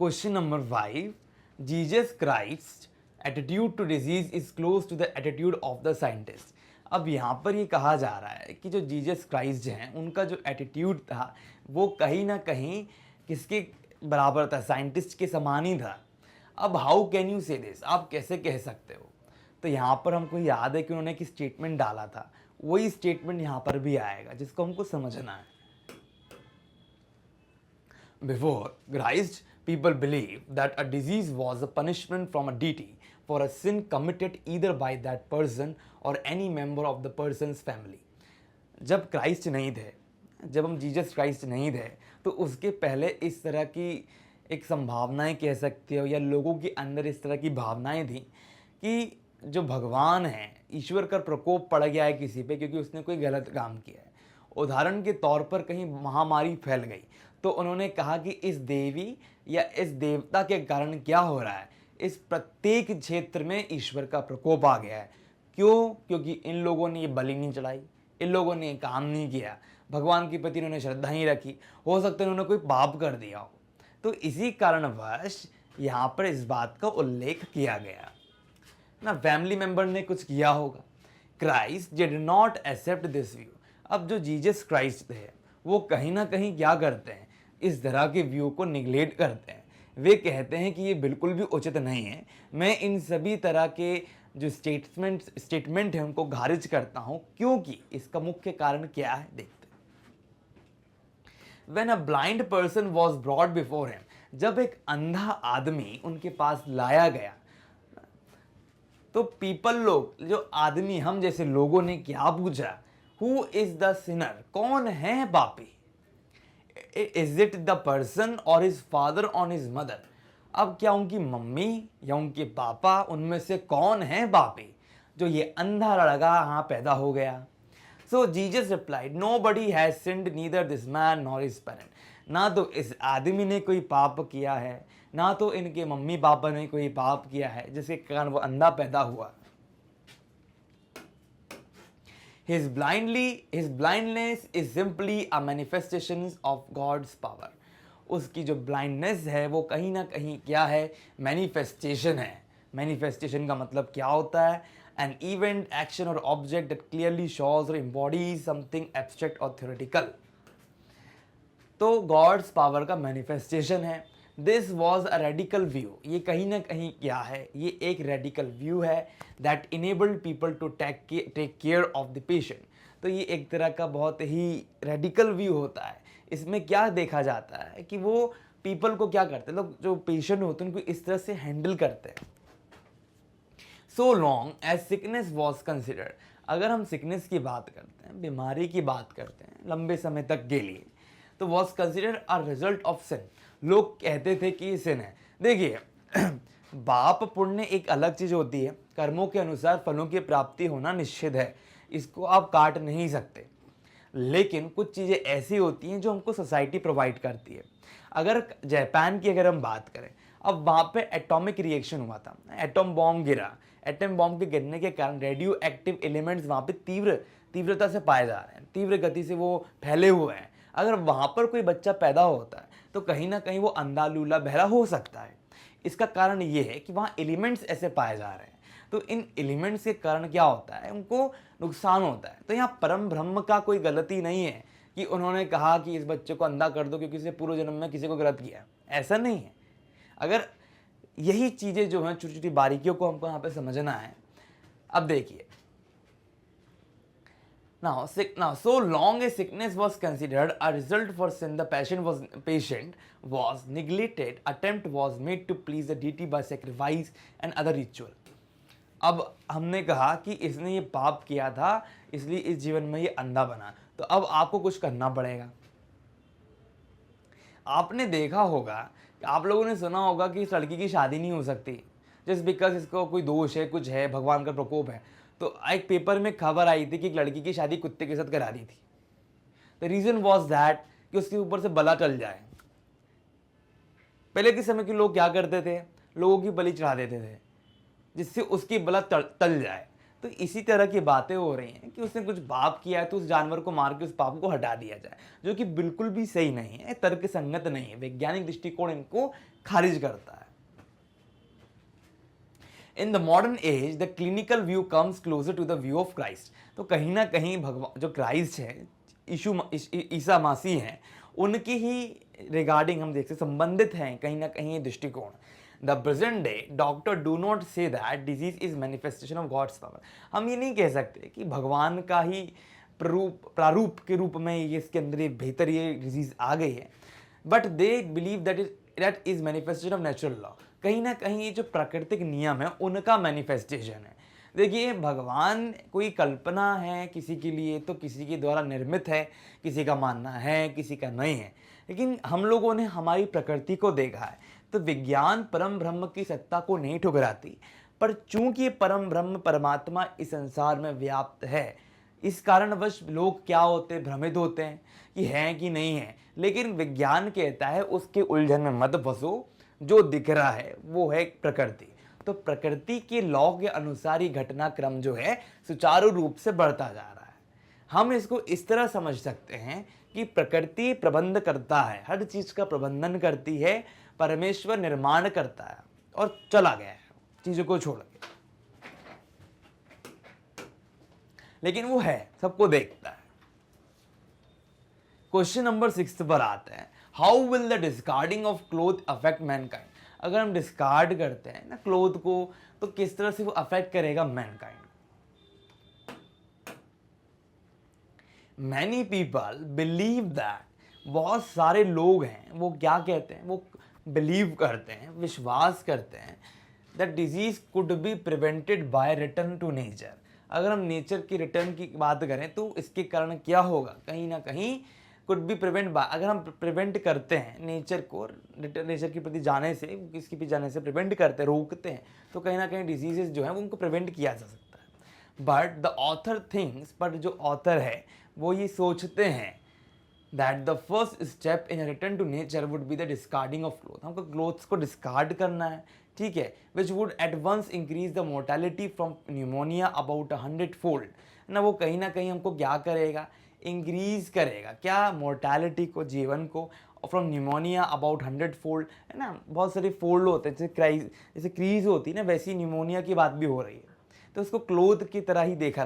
Question number 5, Jesus Christ attitude to disease is close to the attitude of the scientist. अब यहाँ पर ये कहा जा रहा है कि जो जीसस क्राइस्ट हैं उनका जो एटीट्यूड था वो कहीं ना कहीं किसके बराबर था? साइंटिस्ट के समान ही था। अब हाउ कैन यू से दिस, आप कैसे कह सकते हो? तो यहाँ पर हमको याद है कि उन्होंने एक स्टेटमेंट डाला था, वही स्टेटमेंट यहाँ पर भी आएगा जिसको हमको समझना है। Before Christ people believe that a disease was a punishment from a deity for a sin committed either by that person और any member of the person's family. जब क्राइस्ट नहीं थे, जब हम जीसस क्राइस्ट नहीं थे, तो उसके पहले इस तरह की एक संभावनाएं कह सकते हो या लोगों के अंदर इस तरह की भावनाएं थी कि जो भगवान है, ईश्वर का प्रकोप पड़ गया है किसी पे क्योंकि उसने कोई गलत काम किया है। उदाहरण के तौर पर कहीं महामारी फैल गई तो उन्होंने कहा कि इस देवी या इस देवता के कारण क्या हो रहा है, इस प्रत्येक क्षेत्र में ईश्वर का प्रकोप आ गया है। क्यों? क्योंकि इन लोगों ने ये बलि नहीं चढ़ाई, इन लोगों ने ये काम नहीं किया, भगवान के प्रति उन्होंने श्रद्धा नहीं रखी, हो सकता है उन्होंने कोई पाप कर दिया हो। तो इसी कारणवश यहाँ पर इस बात का उल्लेख किया गया ना, फैमिली मेंबर ने कुछ किया होगा। Christ did not accept this view. अब जो जीसस क्राइस्ट थे वो कहीं ना कहीं क्या करते हैं, इस तरह के व्यू को निगलेक्ट करते हैं। वे कहते हैं कि ये बिल्कुल भी उचित नहीं है, मैं इन सभी तरह के जो स्टेटमेंट है उनको खारिज करता हूँ। क्योंकि इसका मुख्य कारण क्या है, देखते हैं। When a blind person was brought before him, जब एक अंधा आदमी उनके पास लाया गया तो पीपल लोग, जो आदमी हम जैसे लोगों ने क्या पूछा, हु इज द सिनर, कौन है पापी? इज इट द पर्सन और हिज फादर और हिज मदर। अब क्या उनकी मम्मी या उनके पापा, उनमें से कौन है पापी जो ये अंधा लड़का यहाँ पैदा हो गया? So Jesus replied, nobody has sinned neither this man nor his parent. ना तो इस आदमी ने कोई पाप किया है, ना तो इनके मम्मी पापा ने कोई पाप किया है जिसके कारण वो अंधा पैदा हुआ। His blindness is simply a manifestation of God's power. उसकी जो ब्लाइंडनेस है वो कहीं ना कहीं क्या है, मैनिफेस्टेशन है। मैनिफेस्टेशन का मतलब क्या होता है? An event, action or object that clearly shows or embodies something abstract or theoretical. तो गॉड्स पावर का मैनिफेस्टेशन है। This was a radical view, ये कहीं ना कहीं क्या है, ये एक रेडिकल व्यू है that enabled people to take care of the patient. तो ये एक तरह का बहुत ही रेडिकल व्यू होता है। इसमें क्या देखा जाता है कि वो पीपल को क्या करते हैं, लोग जो पेशेंट होते हैं उनको इस तरह से हैंडल करते हैं। So long as sickness was considered, अगर हम सिकनेस की बात करते हैं, बीमारी की बात करते हैं लंबे समय तक के लिए, तो was considered a result of sin, लोग कहते थे कि ये सिन है। देखिए पाप पुण्य एक अलग चीज होती है, कर्मों के अनुसार फलों की प्राप्ति होना निश्चित है, इसको आप काट नहीं सकते। लेकिन कुछ चीज़ें ऐसी होती हैं जो हमको सोसाइटी प्रोवाइड करती है। अगर जापान की अगर हम बात करें, अब वहाँ पे एटॉमिक रिएक्शन हुआ था, एटम बॉम्ब गिरा, एटम बॉम्ब के गिरने के कारण रेडियो एक्टिव एलिमेंट्स वहाँ पे तीव्रता से पाए जा रहे हैं, तीव्र गति से वो फैले हुए हैं। अगर वहाँ पर कोई बच्चा पैदा होता है तो कहीं ना कहीं वो अंधा लूला बहरा हो सकता है। इसका कारण ये है कि वहाँ एलिमेंट्स ऐसे पाए जा रहे हैं, तो इन एलिमेंट्स के कारण क्या होता है, उनको नुकसान होता है। तो यहाँ परम ब्रह्म का कोई गलती नहीं है कि उन्होंने कहा कि इस बच्चे को अंधा कर दो क्योंकि इसने पूर्व जन्म में किसी को गलत किया, ऐसा नहीं है। अगर यही चीज़ें जो हैं, छोटी छोटी बारीकियों को हमको यहाँ पे समझना है। अब देखिए, now so long as sickness was considered a result for sin, the patient was neglected, attempt was made to please the deity by sacrifice and other ritual। अब हमने कहा कि इसने ये पाप किया था इसलिए इस जीवन में ये अंधा बना, तो अब आपको कुछ करना पड़ेगा। आपने देखा होगा, आप लोगों ने सुना होगा कि इस लड़की की शादी नहीं हो सकती जस्ट बिकॉज इसको कोई दोष है, कुछ है, भगवान का प्रकोप है। तो एक पेपर में खबर आई थी कि एक लड़की की शादी कुत्ते के साथ करा दी थी। द रीजन वॉज दैट कि उसके ऊपर से बला टल जाए। पहले के समय के लोग क्या करते थे, लोगों की बलि चढ़ा देते थे जिससे उसकी बला टल जाए। तो इसी तरह की बातें हो रही हैं कि उसने कुछ पाप किया है तो उस जानवर को मार के उस पाप को हटा दिया जाए, जो कि बिल्कुल भी सही नहीं है, तर्क संगत नहीं है। वैज्ञानिक दृष्टिकोण इनको खारिज करता है। In the modern age the clinical view comes closer to the view of Christ. तो कहीं ना कहीं भगवान जो क्राइस्ट है, ईसा मसीह हैं, उनकी ही रिगार्डिंग हम देखते संबंधित हैं कहीं ना कहीं ये दृष्टिकोण। The present day doctor do not say that disease is manifestation of God's power. हम ये नहीं कह सकते कि भगवान का ही प्रारूप के रूप में ये इसके अंदर ये बेहतर ये डिजीज आ गई है, but they believe that is manifestation of natural law. कहीं ना कहीं ये जो प्राकृतिक नियम है उनका मैनिफेस्टेशन है। देखिए, भगवान कोई कल्पना है किसी के लिए, तो किसी के द्वारा निर्मित है, किसी का मानना है, किसी का नहीं है। लेकिन हम लोगों ने हमारी प्रकृति को देखा है, तो विज्ञान परम ब्रह्म की सत्ता को नहीं ठुकराती, पर चूंकि परम ब्रह्म परमात्मा इस संसार में व्याप्त है, इस कारणवश लोग क्या होते, भ्रमित होते हैं कि है कि नहीं है। लेकिन विज्ञान कहता है उसके उलझन में मत फंसो, जो दिख रहा है वो है प्रकृति। तो प्रकृति के लॉ के अनुसार ही घटनाक्रम जो है सुचारू रूप से बढ़ता जा रहा है। हम इसको इस तरह समझ सकते हैं कि प्रकृति प्रबंध करता है, हर चीज का प्रबंधन करती है, परमेश्वर निर्माण करता है और चला गया है चीजों को छोड़ के, लेकिन वो है, सबको देखता है। क्वेश्चन नंबर 6 पर आते हैं, how will the discarding of cloth affect Mankind. अगर हम डिस्कार्ड करते हैं ना क्लोथ को, तो किस तरह से वो अफेक्ट करेगा Mankind. Many people believe that, बहुत सारे लोग हैं वो क्या कहते हैं, वो बिलीव करते हैं, विश्वास करते हैं that disease could be prevented by return to nature. अगर हम नेचर की रिटर्न की बात करें तो इसके कारण क्या होगा, कहीं ना कहीं कुड बी प्रिवेंट बाय, अगर हम प्रिवेंट करते हैं नेचर को, नेचर के प्रति जाने से, किसके भी जाने से प्रिवेंट करते हैं, रोकते हैं, तो कहीं ना कहीं डिजीजेस जो हैं वो उनको प्रिवेंट किया जा सकता है। But the author thinks, but जो ऑथर है वो ये सोचते हैं that the first step in return to nature would be the discarding of cloth. हमको क्लोथ्स को डिस्कार्ड करना है, ठीक है, which would at once increase the mortality from pneumonia about 100-fold ना। वो कहीं ना कहीं हमको क्या करेगा, इंक्रीज करेगा क्या, मोर्टेलिटी को, जीवन को, फ्रॉम न्यूमोनिया अबाउट 100-fold, है ना। बहुत सारे फोल्ड होते हैं, जैसे क्रीज होती है ना, वैसी न्यूमोनिया की बात भी हो रही है। तो उसको क्लोथ की तरह ही देखा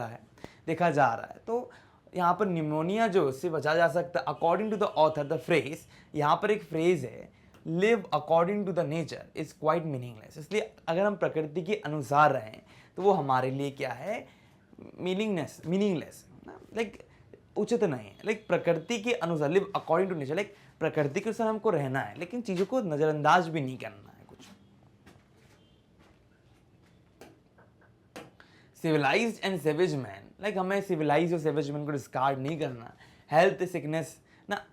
जा रहा है। तो यहाँ पर न्यूमोनिया जो उससे बचा जा सकता है। According to the author the phrase, यहाँ पर एक फ्रेज है live according to the nature is quite meaningless. इसलिए अगर हम प्रकृति के अनुसार रहें तो वो हमारे लिए क्या है, मीनिंगलेस, लाइक उचित नहीं है। लाइक प्रकृति के अनुसार, live according to nature, like प्रकृति के अनुसार हमको रहना है, लेकिन चीजों को नजरअंदाज भी नहीं करना है कुछ। Civilised and savage man, like हमें सिविलाइज और सेवेज मैन को डिस्कार्ड नहीं करना। हेल्थ सिकनेस ना,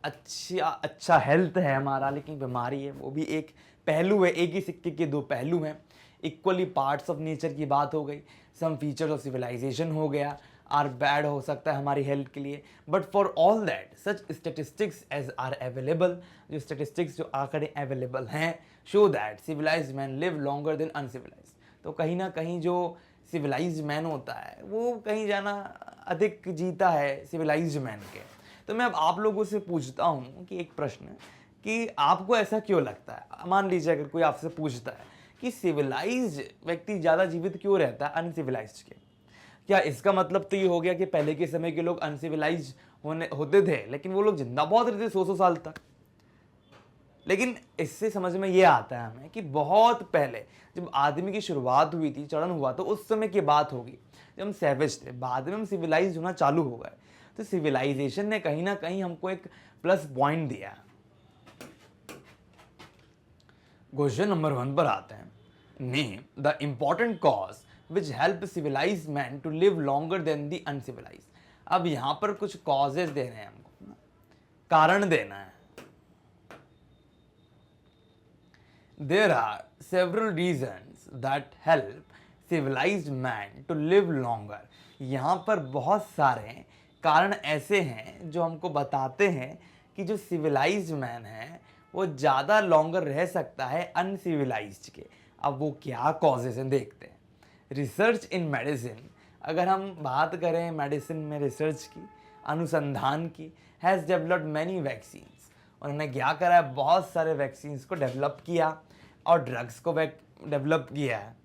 अच्छा हेल्थ है हमारा, लेकिन बीमारी है, वो भी एक पहलू है, एक ही सिक्के के दो पहलू हैं। इक्वली पार्ट्स ऑफ नेचर की बात हो गई, सम फीचर्स ऑफ सिविलाइजेशन हो गया, आर बैड हो सकता है हमारी हेल्थ के लिए, but for all that such statistics as are available, जो स्टेटिस्टिक्स जो आंकड़े अवेलेबल हैं, show that civilised man live longer than uncivilised. तो कहीं ना कहीं जो सिविलाइज्ड मैन होता है वो कहीं जाना अधिक जीता है सिविलाइज्ड मैन के। तो मैं अब आप लोगों से पूछता हूँ कि एक प्रश्न कि आपको ऐसा क्यों लगता है, मान लीजिए अगर कोई आपसे पूछता है कि सिविलाइज्ड व्यक्ति ज़्यादा जीवित क्यों रहता है अनसिविलाइज्ड के, क्या इसका मतलब तो ये हो गया कि पहले के समय के लोग अनसिविलाइज्ड होते थे लेकिन वो लोग जिंदा बहुत रहते 100 साल तक। लेकिन इससे समझ में ये आता है हमें कि बहुत पहले जब आदमी की शुरुआत हुई थी, चरण हुआ, तो उस समय की बात होगी जब हम सैवेज थे, बाद में हम सिविलाइज होना चालू हो गए। तो सिविलाइजेशन ने कहीं ना कहीं हमको एक प्लस पॉइंट दिया। क्वेश्चन नंबर 1 पर आते हैं। Name the important cause which help civilise man to live longer than the uncivilise. अब यहां पर कुछ कॉजेज देने हैं हमको, कारण देना है। There are several reasons that help civilized man to live longer। यहाँ पर बहुत सारे कारण ऐसे हैं जो हमको बताते हैं कि जो civilized man है वो ज़्यादा लॉन्गर रह सकता है अनसिविलाइज्ड के। अब वो क्या कॉजेज हैं देखते हैं। रिसर्च इन मेडिसिन, अगर हम बात करें मेडिसिन में रिसर्च की, अनुसंधान की, हैज़ डेवलप्ड मैनी वैक्सीन्स। उन्होंने क्या करा है, बहुत सारे वैक्सीन्स को डेवलप किया और ड्रग्स को डेवलप किया है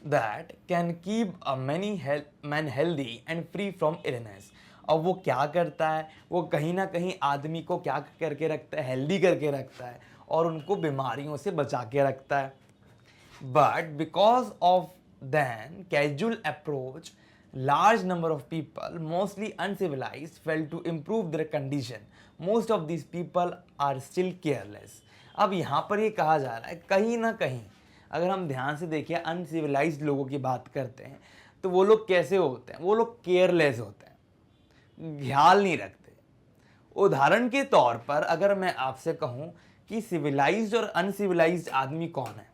that can keep a many man healthy and free from illness. और वो क्या करता है, वो कहीं ना कहीं आदमी को क्या करके रखता है, हेल्दी करके रखता है और उनको बीमारियों से बचा के रखता है। But because of then casual approach, large number of people, mostly uncivilized, fail to improve their condition. Most of these people are still careless। अब यहाँ पर ये कहा जा रहा है कहीं ना कहीं, अगर हम ध्यान से देखिए अनसिविलाइज्ड लोगों की बात करते हैं तो वो लोग कैसे होते हैं, वो लोग केयरलेस होते हैं, ख्याल नहीं रखते। उदाहरण के तौर पर अगर मैं आपसे कहूँ कि सिविलाइज्ड और अनसिविलाइज्ड आदमी कौन है।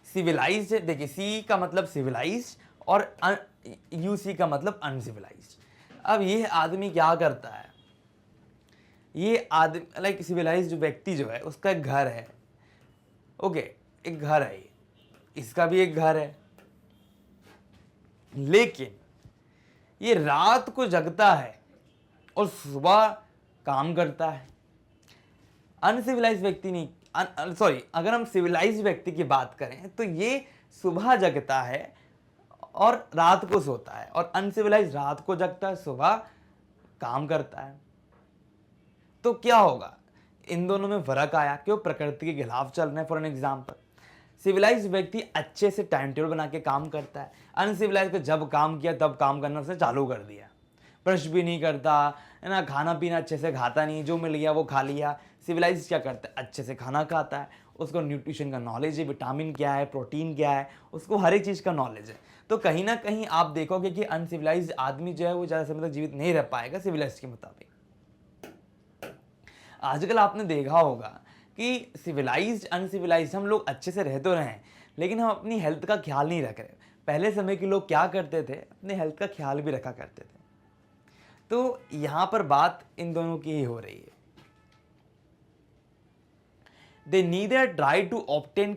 सिविलाइज्ड, देखिए सी का मतलब सिविलाइज्ड और यूसी का मतलब अनसिविलाइज्ड। अब ये आदमी क्या करता है, ये आदमी लाइक सिविलाइज्ड व्यक्ति जो है उसका एक घर है, ओके, एक घर है, इसका भी एक घर है, लेकिन ये रात को जगता है और सुबह काम करता है। अनसिविलाइज्ड व्यक्ति नहीं, सॉरी, अगर हम सिविलाइज्ड व्यक्ति की बात करें तो ये सुबह जगता है और रात को सोता है, और अनसिविलाइज्ड रात को जगता है, सुबह काम करता है। तो क्या होगा, इन दोनों में फर्क आया, क्यों, प्रकृति के खिलाफ चल रहे हैं। फॉर एन एग्जाम्पल, सिविलाइज्ड व्यक्ति अच्छे से टाइम टेबल बना के काम करता है, अनसिविलाइज्ड को जब काम किया तब काम करना उसने चालू कर दिया, ब्रश भी नहीं करता है ना, खाना पीना अच्छे से खाता नहीं, जो मिल गया वो खा लिया। सिविलाइज्ड क्या करता है, अच्छे से खाना खाता है, उसको न्यूट्रिशन का नॉलेज है, विटामिन क्या है, प्रोटीन क्या है, उसको हर एक चीज़ का नॉलेज है। तो कहीं ना कहीं आप देखोगे कि अनसिविलाइज्ड आदमी जो है वो ज़्यादा समय तक जीवित नहीं रह पाएगा सिविलाइज्ड के मुताबिक। आजकल आपने देखा होगा कि सिविलाइज्ड अनसिविलाइज्ड हम लोग अच्छे से रह तो रहे हैं, लेकिन हम अपनी हेल्थ का ख्याल नहीं रख रहे। पहले समय के लोग क्या करते थे, अपने हेल्थ का ख्याल भी रखा करते थे। तो यहाँ पर बात इन दोनों की ही हो रही है। They neither try to obtain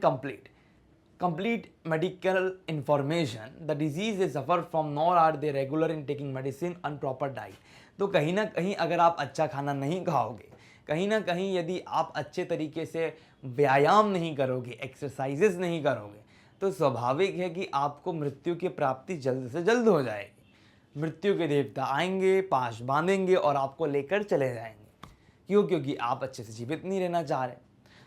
complete medical information the disease they suffer from, nor are they regular in taking medicine and proper diet। तो कहीं ना कहीं अगर आप अच्छा खाना नहीं खाओगे, कहीं ना कहीं यदि आप अच्छे तरीके से व्यायाम नहीं करोगे, एक्सरसाइजेस नहीं करोगे, तो स्वाभाविक है कि आपको मृत्यु की प्राप्ति जल्द से जल्द हो जाएगी। मृत्यु के देवता आएंगे, पाश बांधेंगे और आपको लेकर चले जाएंगे। क्यों? क्योंकि आप अच्छे से जीवित नहीं रहना चाह रहे,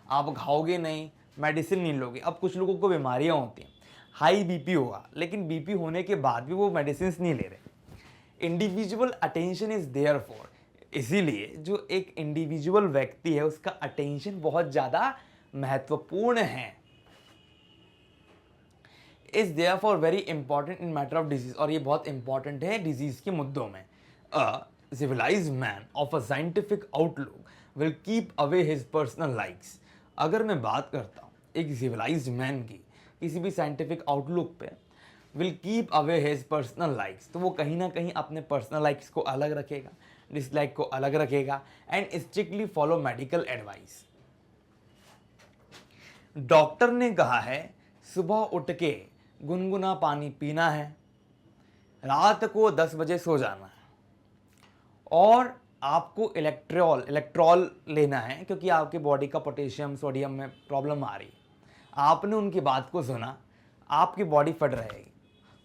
आप खाओगे नहीं, मेडिसिन नहीं लोगे। अब कुछ लोगों को बीमारियां होती हैं, हाई बीपी होगा, लेकिन बीपी होने के बाद भी वो मेडिसिन नहीं ले रहे। Individual attention is there for, इसीलिए जो एक इंडिविजुअल व्यक्ति है उसका अटेंशन बहुत ज़्यादा महत्वपूर्ण है, is there for very important in matter of disease, और ये बहुत इंपॉर्टेंट है डिजीज के मुद्दों में। A civilized man of a scientific outlook will keep away his personal likes. अगर मैं बात करता हूँ एक सिविलाइज्ड मैन की किसी भी साइंटिफिक आउटलुक पे, will keep away his personal likes, तो वो कहीं ना कहीं अपने पर्सनल लाइक्स को अलग रखेगा, डिसलाइक को अलग रखेगा, and strictly follow medical advice. Doctor ने कहा है सुबह उठ के गुनगुना पानी पीना है, रात को 10 बजे सो जाना है, और आपको इलेक्ट्रॉल लेना है क्योंकि आपके बॉडी का पोटेशियम सोडियम में प्रॉब्लम आ रही है। आपने उनकी बात को सुना, आपकी बॉडी फट रहेगी।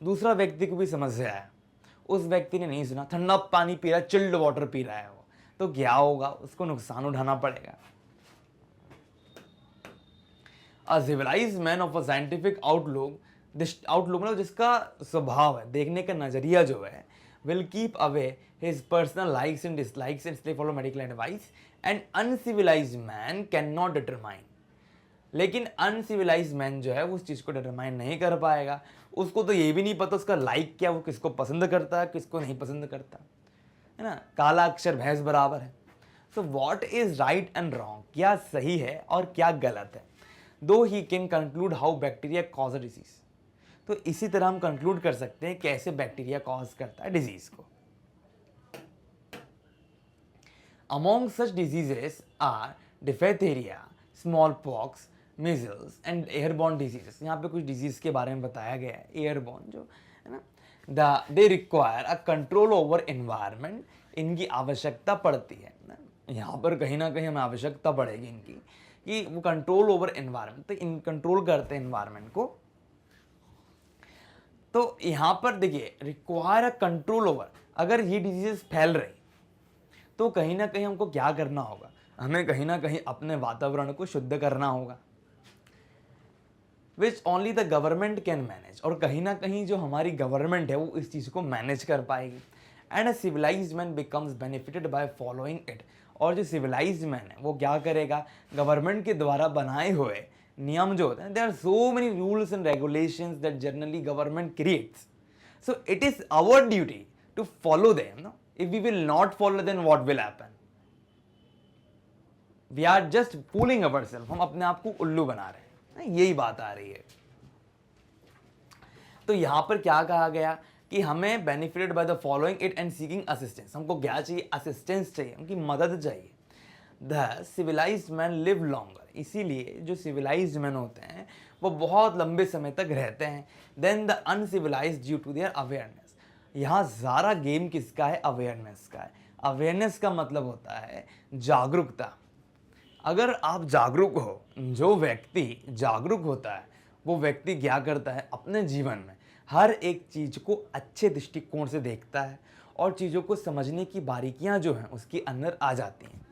दूसरा व्यक्ति को भी समस्या है, उस व्यक्ति ने नहीं सुना, ठंडा पानी पी रहा है, चिल्ड वाटर पी रहा है वो, तो क्या होगा? उसको नुकसान उठाना पड़ेगा। A civilised man of a scientific outlook मतलब जिसका स्वभाव है, देखने का नजरिया जो है, will keep away his personal likes and dislikes and stay follow medical advice, and uncivilized man cannot determine। लेकिन अनसिविलाइज मैन जो है उस चीज़ को डिटरमाइन नहीं कर पाएगा, उसको तो ये भी नहीं पता उसका लाइक क्या, वो किसको पसंद करता है किसको नहीं पसंद करता है ना, काला अक्षर भैंस बराबर है। So what is right and wrong, क्या सही है और क्या गलत है, दो he can conclude how bacteria cause a disease. तो इसी तरह हम कंक्लूड कर सकते हैं कैसे बैक्टीरिया कॉज करता है डिजीज को। Among such diseases are diphtheria, small pox, measles and airborne diseases. यहाँ पे कुछ डिजीज के बारे में बताया गया है, एयरबॉर्न जो है ना, they require a control over environment, इनकी आवश्यकता पड़ती है ना, यहाँ पर कहीं ना कहीं हमें आवश्यकता पड़ेगी इनकी कि वो कंट्रोल ओवर एनवायरनमेंट, तो इन कंट्रोल करते हैं एनवायरनमेंट को। तो यहाँ पर देखिए रिक्वायर अ कंट्रोल ओवर, अगर ये डिजीजेस फैल रही तो कहीं ना कहीं हमको क्या करना होगा, हमें कहीं ना कहीं अपने वातावरण को शुद्ध करना होगा, which only the government can manage, और कहीं ना कहीं जो हमारी गवर्नमेंट है वो इस चीज़ को मैनेज कर पाएगी। And a civilised man becomes benefited by following it, और जो सिविलाइज्ड मैन है वो क्या करेगा, गवर्नमेंट के द्वारा बनाए हुए नियम जो होते हैं, there are so many rules and regulations that generally government creates, so it is our duty to follow them. No, if we will not follow then what will happen, we are just fooling ourself, हम अपने आप को उल्लू बना रहे हैं, यही बात आ रही है। तो यहां पर क्या कहा गया कि हमें benefited by the following it and seeking assistance, हमको क्या चाहिए, असिस्टेंस चाहिए, उनकी मदद चाहिए। The civilised man live longer, इसीलिए जो सिविलाइज्ड मैन होते हैं वो बहुत लंबे समय तक रहते हैं, then the uncivilised due to their awareness. यहाँ सारा गेम किसका है, अवेयरनेस का है। अवेयरनेस का मतलब होता है जागरूकता। अगर आप जागरूक हो, जो व्यक्ति जागरूक होता है वो व्यक्ति क्या करता है, अपने जीवन में हर एक चीज़ को अच्छे दृष्टिकोण से देखता है और चीज़ों को समझने की बारीकियां जो हैं उसके अंदर आ जाती हैं।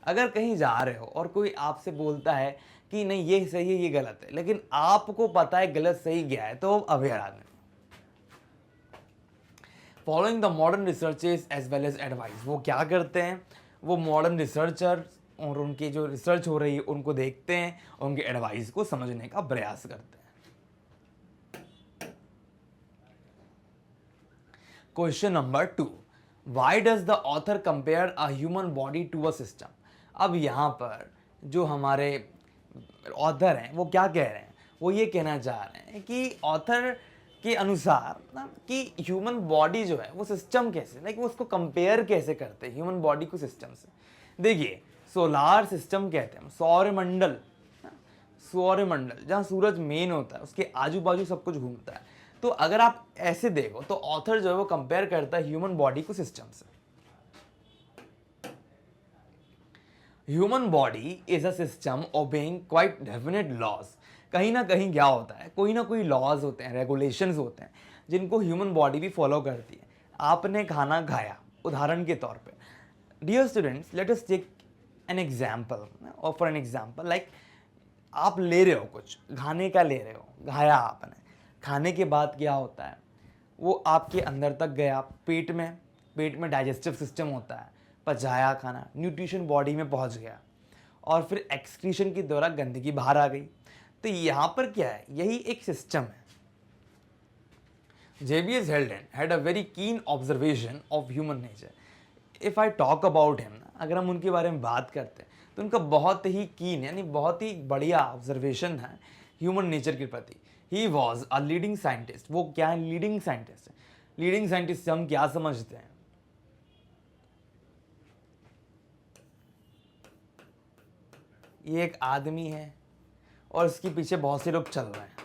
अगर कहीं जा रहे हो और कोई आपसे बोलता है कि नहीं ये सही है ये गलत है, लेकिन आपको पता है गलत सही क्या है, तो अवेयर आदमी। Following the modern researches as well as advice, वो क्या करते हैं, वो मॉडर्न रिसर्चर और उनकी जो रिसर्च हो रही है उनको देखते हैं, उनके एडवाइस को समझने का प्रयास करते हैं। Question number 2, why does the author compare a human body to a system. अब यहाँ पर जो हमारे ऑथर हैं वो क्या कह रहे हैं, वो ये कहना चाह रहे हैं कि ऑथर के अनुसार ना कि ह्यूमन बॉडी जो है वो सिस्टम कैसे, लाइक वो उसको कंपेयर कैसे करते हैं ह्यूमन बॉडी को सिस्टम से। देखिए सोलार सिस्टम कहते हैं सौरमंडल, सौरमंडल जहाँ सूरज मेन होता है उसके आजू बाजू सब कुछ घूमता है। तो अगर आप ऐसे देखो तो ऑथर जो है वो कंपेयर करता है ह्यूमन बॉडी को सिस्टम से। Human body is a system obeying quite definite laws. कहीं ना कहीं क्या होता है, कोई ना कोई लॉज होते हैं, रेगुलेशंस होते हैं जिनको ह्यूमन बॉडी भी फॉलो करती है। आपने खाना खाया, उदाहरण के तौर पे dear students, let us take an example, और फॉर एन एग्जाम्पल लाइक आप ले रहे हो, कुछ खाने का ले रहे हो, खाया आपने, खाने के बाद क्या होता है, वो आपके अंदर तक गया, पेट में डाइजेस्टिव सिस्टम होता है, पचाया खाना, न्यूट्रिशन बॉडी में पहुंच गया, और फिर एक्सक्रीशन के द्वारा गंदगी बाहर आ गई। तो यहाँ पर क्या है, यही एक सिस्टम है। J.B.S. Heldon had a very keen observation of human nature. If I talk about him, अगर हम उनके बारे में बात करते हैं तो उनका बहुत ही कीन यानी बहुत ही बढ़िया ऑब्जर्वेशन है ह्यूमन नेचर के प्रति। He was a leading scientist. वो क्या है, लीडिंग साइंटिस्ट है। लीडिंग साइंटिस्ट से हम क्या समझते हैं, ये एक आदमी है और इसके पीछे बहुत से लोग चल रहे हैं।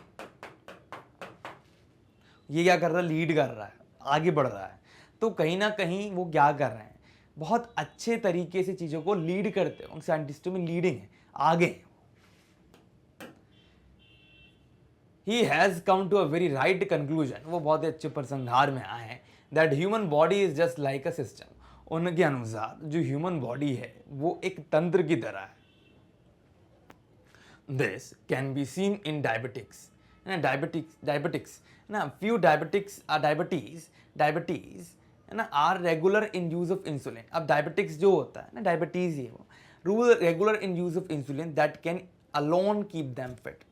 ये क्या कर रहा है, लीड कर रहा है, आगे बढ़ रहा है। तो कहीं ना कहीं वो क्या कर रहे हैं, बहुत अच्छे तरीके से चीज़ों को लीड करते हैं। उन साइंटिस्टों में लीडिंग है, आगे हैं। He has come to a very right conclusion, वो बहुत ही अच्छे उपसंहार में आए हैं, that human body is just like a system. उनके अनुसार जो ह्यूमन बॉडी है वो एक तंत्र की तरह है। This can be seen in diabetics ना, few diabetes है ना are regular in use of insulin. अब डायबिटिक्स जो होता है ना, डायबिटीज ही वो rule regular in use of insulin that can alone keep them fit.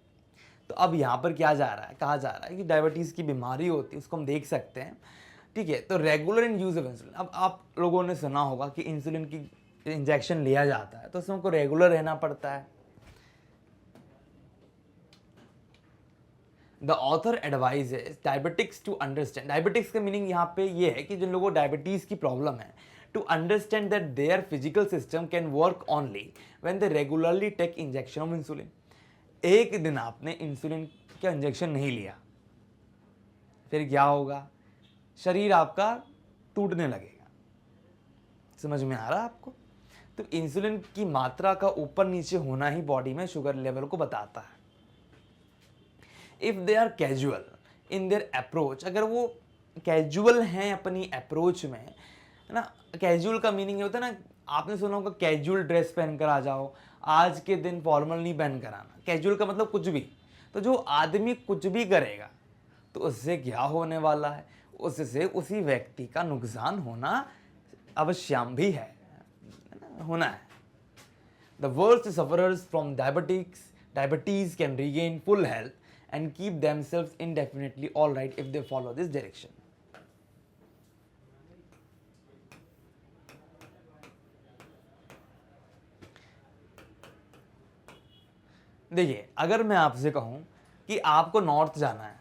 तो अब यहाँ पर क्या जा रहा है, कहा जा रहा है कि डायबिटीज़ की बीमारी होती है, उसको हम देख सकते हैं, ठीक है। तो regular in use of insulin, अब आप लोगों ने सुना होगा कि इंसुलिन की इंजेक्शन लिया जाता है तो उसमें हमको रेगुलर रहना पड़ता है। The author advises diabetics to understand, diabetics का मीनिंग यहाँ पे ये है कि जिन लोगों को डायबिटीज़ की प्रॉब्लम है, to understand that their physical system can work only when they regularly take injection of insulin. एक दिन आपने इंसुलिन का इंजेक्शन नहीं लिया, फिर क्या होगा, शरीर आपका टूटने लगेगा। समझ में आ रहा है आपको? तो इंसुलिन की मात्रा का ऊपर नीचे होना ही बॉडी में शुगर लेवल को बताता है। If they are casual in their approach, अगर वो कैजुअल हैं अपनी अप्रोच में, है ना। कैजुअल का मीनिंग ये होता है ना, आपने सुना होगा कैजुअल ड्रेस पहनकर आ जाओ, आज के दिन फॉर्मल नहीं पहन कर आना। कैजुअल का मतलब कुछ भी। तो जो आदमी कुछ भी करेगा तो उससे क्या होने वाला है, उससे उसी व्यक्ति का नुकसान होना अवश्यम भी है ना, होना है। The worst sufferers from diabetes can regain full health and keep themselves indefinitely all right if they follow this direction. देखिए, अगर मैं आपसे कहूं कि आपको नॉर्थ जाना है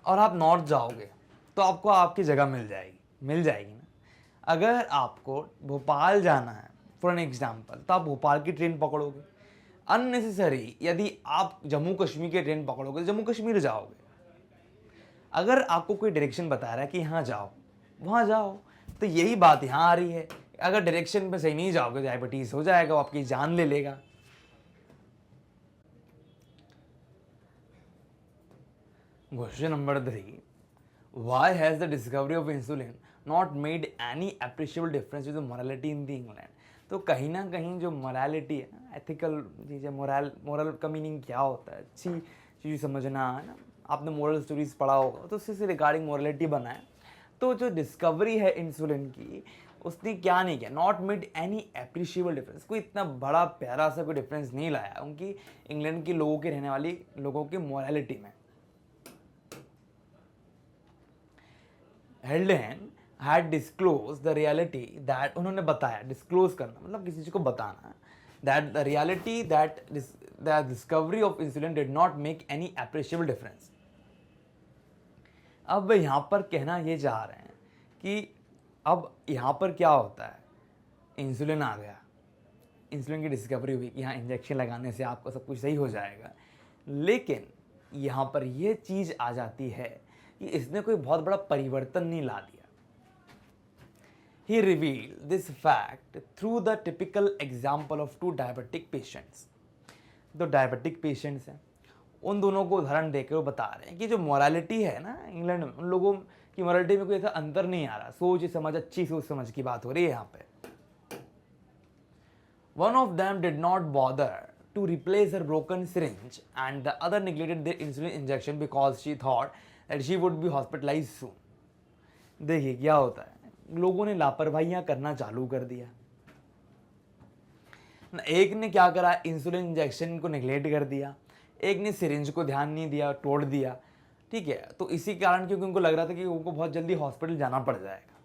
और आप नॉर्थ जाओगे तो आपको आपकी जगह मिल जाएगी ना। अगर आपको भोपाल जाना है फॉर एन एग्जाम्पल, तो आप भोपाल की ट्रेन पकड़ोगे। अननेसेसरी यदि आप जम्मू कश्मीर की ट्रेन पकड़ोगे तो जम्मू कश्मीर जाओगे। अगर आपको कोई डायरेक्शन बता रहा है कि यहाँ जाओ, वहाँ जाओ, तो यही बात यहाँ आ रही है। अगर डायरेक्शन में सही नहीं जाओगे, डायबिटीज़ हो जाएगा, वो आपकी जान ले लेगा। Question number 3, why has the discovery of insulin not made any appreciable difference with the morality in the England? तो कहीं ना कहीं जो मोरालिटी है ना, एथिकल चीज़ें, मोरल का मीनिंग क्या होता है, अच्छी चीज़ समझना है ना। आपने मोरल स्टोरीज पढ़ा होगा तो उससे रिगार्डिंग मोरलिटी बना है। तो जो डिस्कवरी है इंसुलिन की, उसने क्या नहीं किया, not made any appreciable difference, कोई इतना बड़ा प्यारा सा कोई डिफरेंस नहीं लाया उनकी इंग्लैंड के लोगों के रहने वाली लोगों की मोरालिटी में। हेल्डेन had disclosed the reality that, उन्होंने बताया, डिस्क्लोज करना मतलब किसी चीज़ को बताना, that the reality that the discovery of insulin did not make any appreciable difference। अब यहाँ पर कहना ये चाह रहे हैं कि अब यहाँ पर क्या होता है, इंसुलिन आ गया, इंसुलिन की डिस्कवरी हुई कि यहाँ इंजेक्शन लगाने से आपको सब कुछ सही हो जाएगा, लेकिन यहाँ पर ये चीज़ आ जाती है कि इसने कोई बहुत बड़ा परिवर्तन नहीं ला दिया। He revealed this fact through the typical example of two diabetic patients। तो डायबिटिक पेशेंट्स हैं, उन दोनों को उदाहरण देकर वो बता रहे हैं कि जो मोरालिटी है ना इंग्लैंड में, उन लोगों कि मॉरलिटी में कोई ऐसा अंतर नहीं आ रहा, सोच समझ, अच्छी सोच समझ की बात हो रही है यहाँ पे। One of them did not bother to replace her broken syringe and the other neglected their insulin injection because she thought that she would be hospitalized soon. देखिए क्या होता है, लोगों ने लापरवाहियां करना चालू कर दिया। एक ने क्या करा, इंसुलिन इंजेक्शन को नेग्लेक्ट कर दिया, एक ने सिरिंज को ध्यान नहीं दिया, तोड़ दिया। ठीक है, तो इसी कारण क्योंकि उनको लग रहा था कि उनको बहुत जल्दी हॉस्पिटल जाना पड़ जाएगा।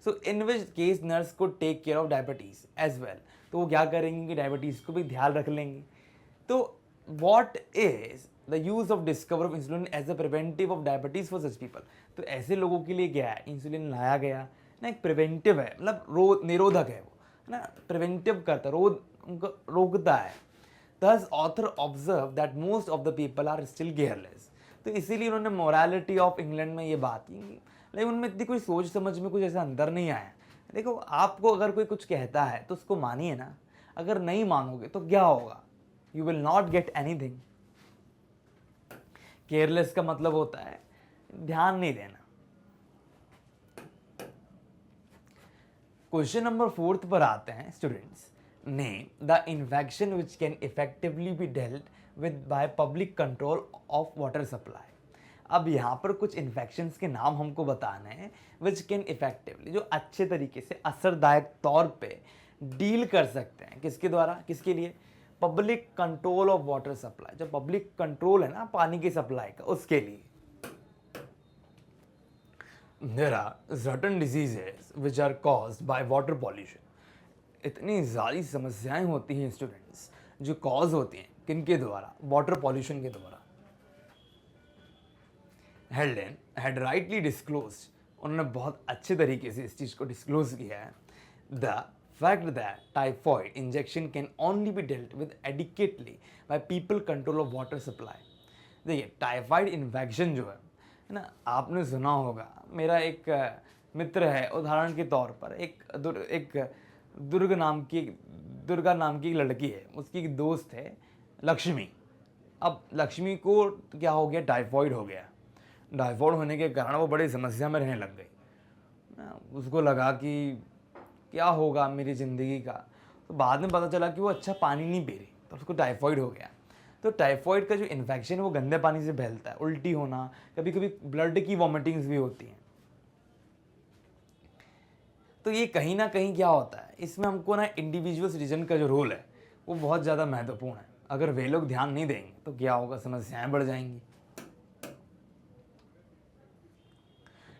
So in which case nurse को take care of diabetes as well, तो वो क्या करेंगे कि डायबिटीज को भी ध्यान रख लेंगे। तो what is the use of discover of insulin as a preventive of diabetes for such people. तो ऐसे लोगों के लिए क्या है, इंसुलिन लाया गया ना, एक प्रिवेंटिव है, मतलब निरोधक है वो, है ना, प्रिवेंटिव करता है, उनको रोकता है। Thus author observed that most of the people are still careless। तो इसीलिए उन्होंने मोरालिटी ऑफ इंग्लैंड में ये बात की, लेकिन उनमें इतनी कोई सोच समझ में कुछ ऐसा अंदर नहीं आया। देखो, आपको अगर कोई कुछ कहता है तो उसको मानिए ना, अगर नहीं मानोगे तो क्या होगा, you will not get anything. Careless का मतलब होता है ध्यान नहीं देना। क्वेश्चन नंबर 4 पर आते हैं students. Name the infection which can effectively be dealt with by public control of water supply। अब यहाँ पर कुछ इन्फेक्शंस के नाम हमको बताने हैं which can effectively, जो अच्छे तरीके से असरदायक तौर पे डील कर सकते हैं, किसके द्वारा, किसके लिए, public control of water supply. जो पब्लिक कंट्रोल है ना पानी की सप्लाई का, उसके लिए। There are certain diseases which are caused by water pollution। इतनी सारी समस्याएं होती हैं स्टूडेंट्स जो कॉज होती हैं किनके द्वारा, वाटर पॉल्यूशन के द्वारा। हेल्डेन हैड राइटली डिस्क्लोज्ड, उन्होंने बहुत अच्छे तरीके से इस चीज को डिस्क्लोज किया है, the fact that typhoid injection can only be dealt with adequately by people control of water supply. देखिए, टाइफाइड इन्फेक्शन जो है ना, आपने सुना होगा, मेरा एक मित्र है, उदाहरण के तौर पर एक दुर्गा नाम की एक लड़की है, उसकी एक दोस्त है लक्ष्मी। अब लक्ष्मी को क्या हो गया, टाइफॉइड हो गया। टाइफॉइड होने के कारण वो बड़ी समस्या में रहने लग गई। उसको लगा कि क्या होगा मेरी ज़िंदगी का, तो बाद में पता चला कि वो अच्छा पानी नहीं पी रही, तो उसको टाइफॉइड हो गया। तो टाइफॉइड का जो इन्फेक्शन है वो गंदे पानी से फैलता है, उल्टी होना, कभी कभी ब्लड की वॉमिटिंग्स भी होती हैं। तो ये कहीं ना कहीं क्या होता है, इसमें हमको ना इंडिविजुअल सिटीजन का जो रोल है वो बहुत ज़्यादा महत्वपूर्ण है। अगर वे लोग ध्यान नहीं देंगे तो क्या होगा, समस्याएं बढ़ जाएंगी।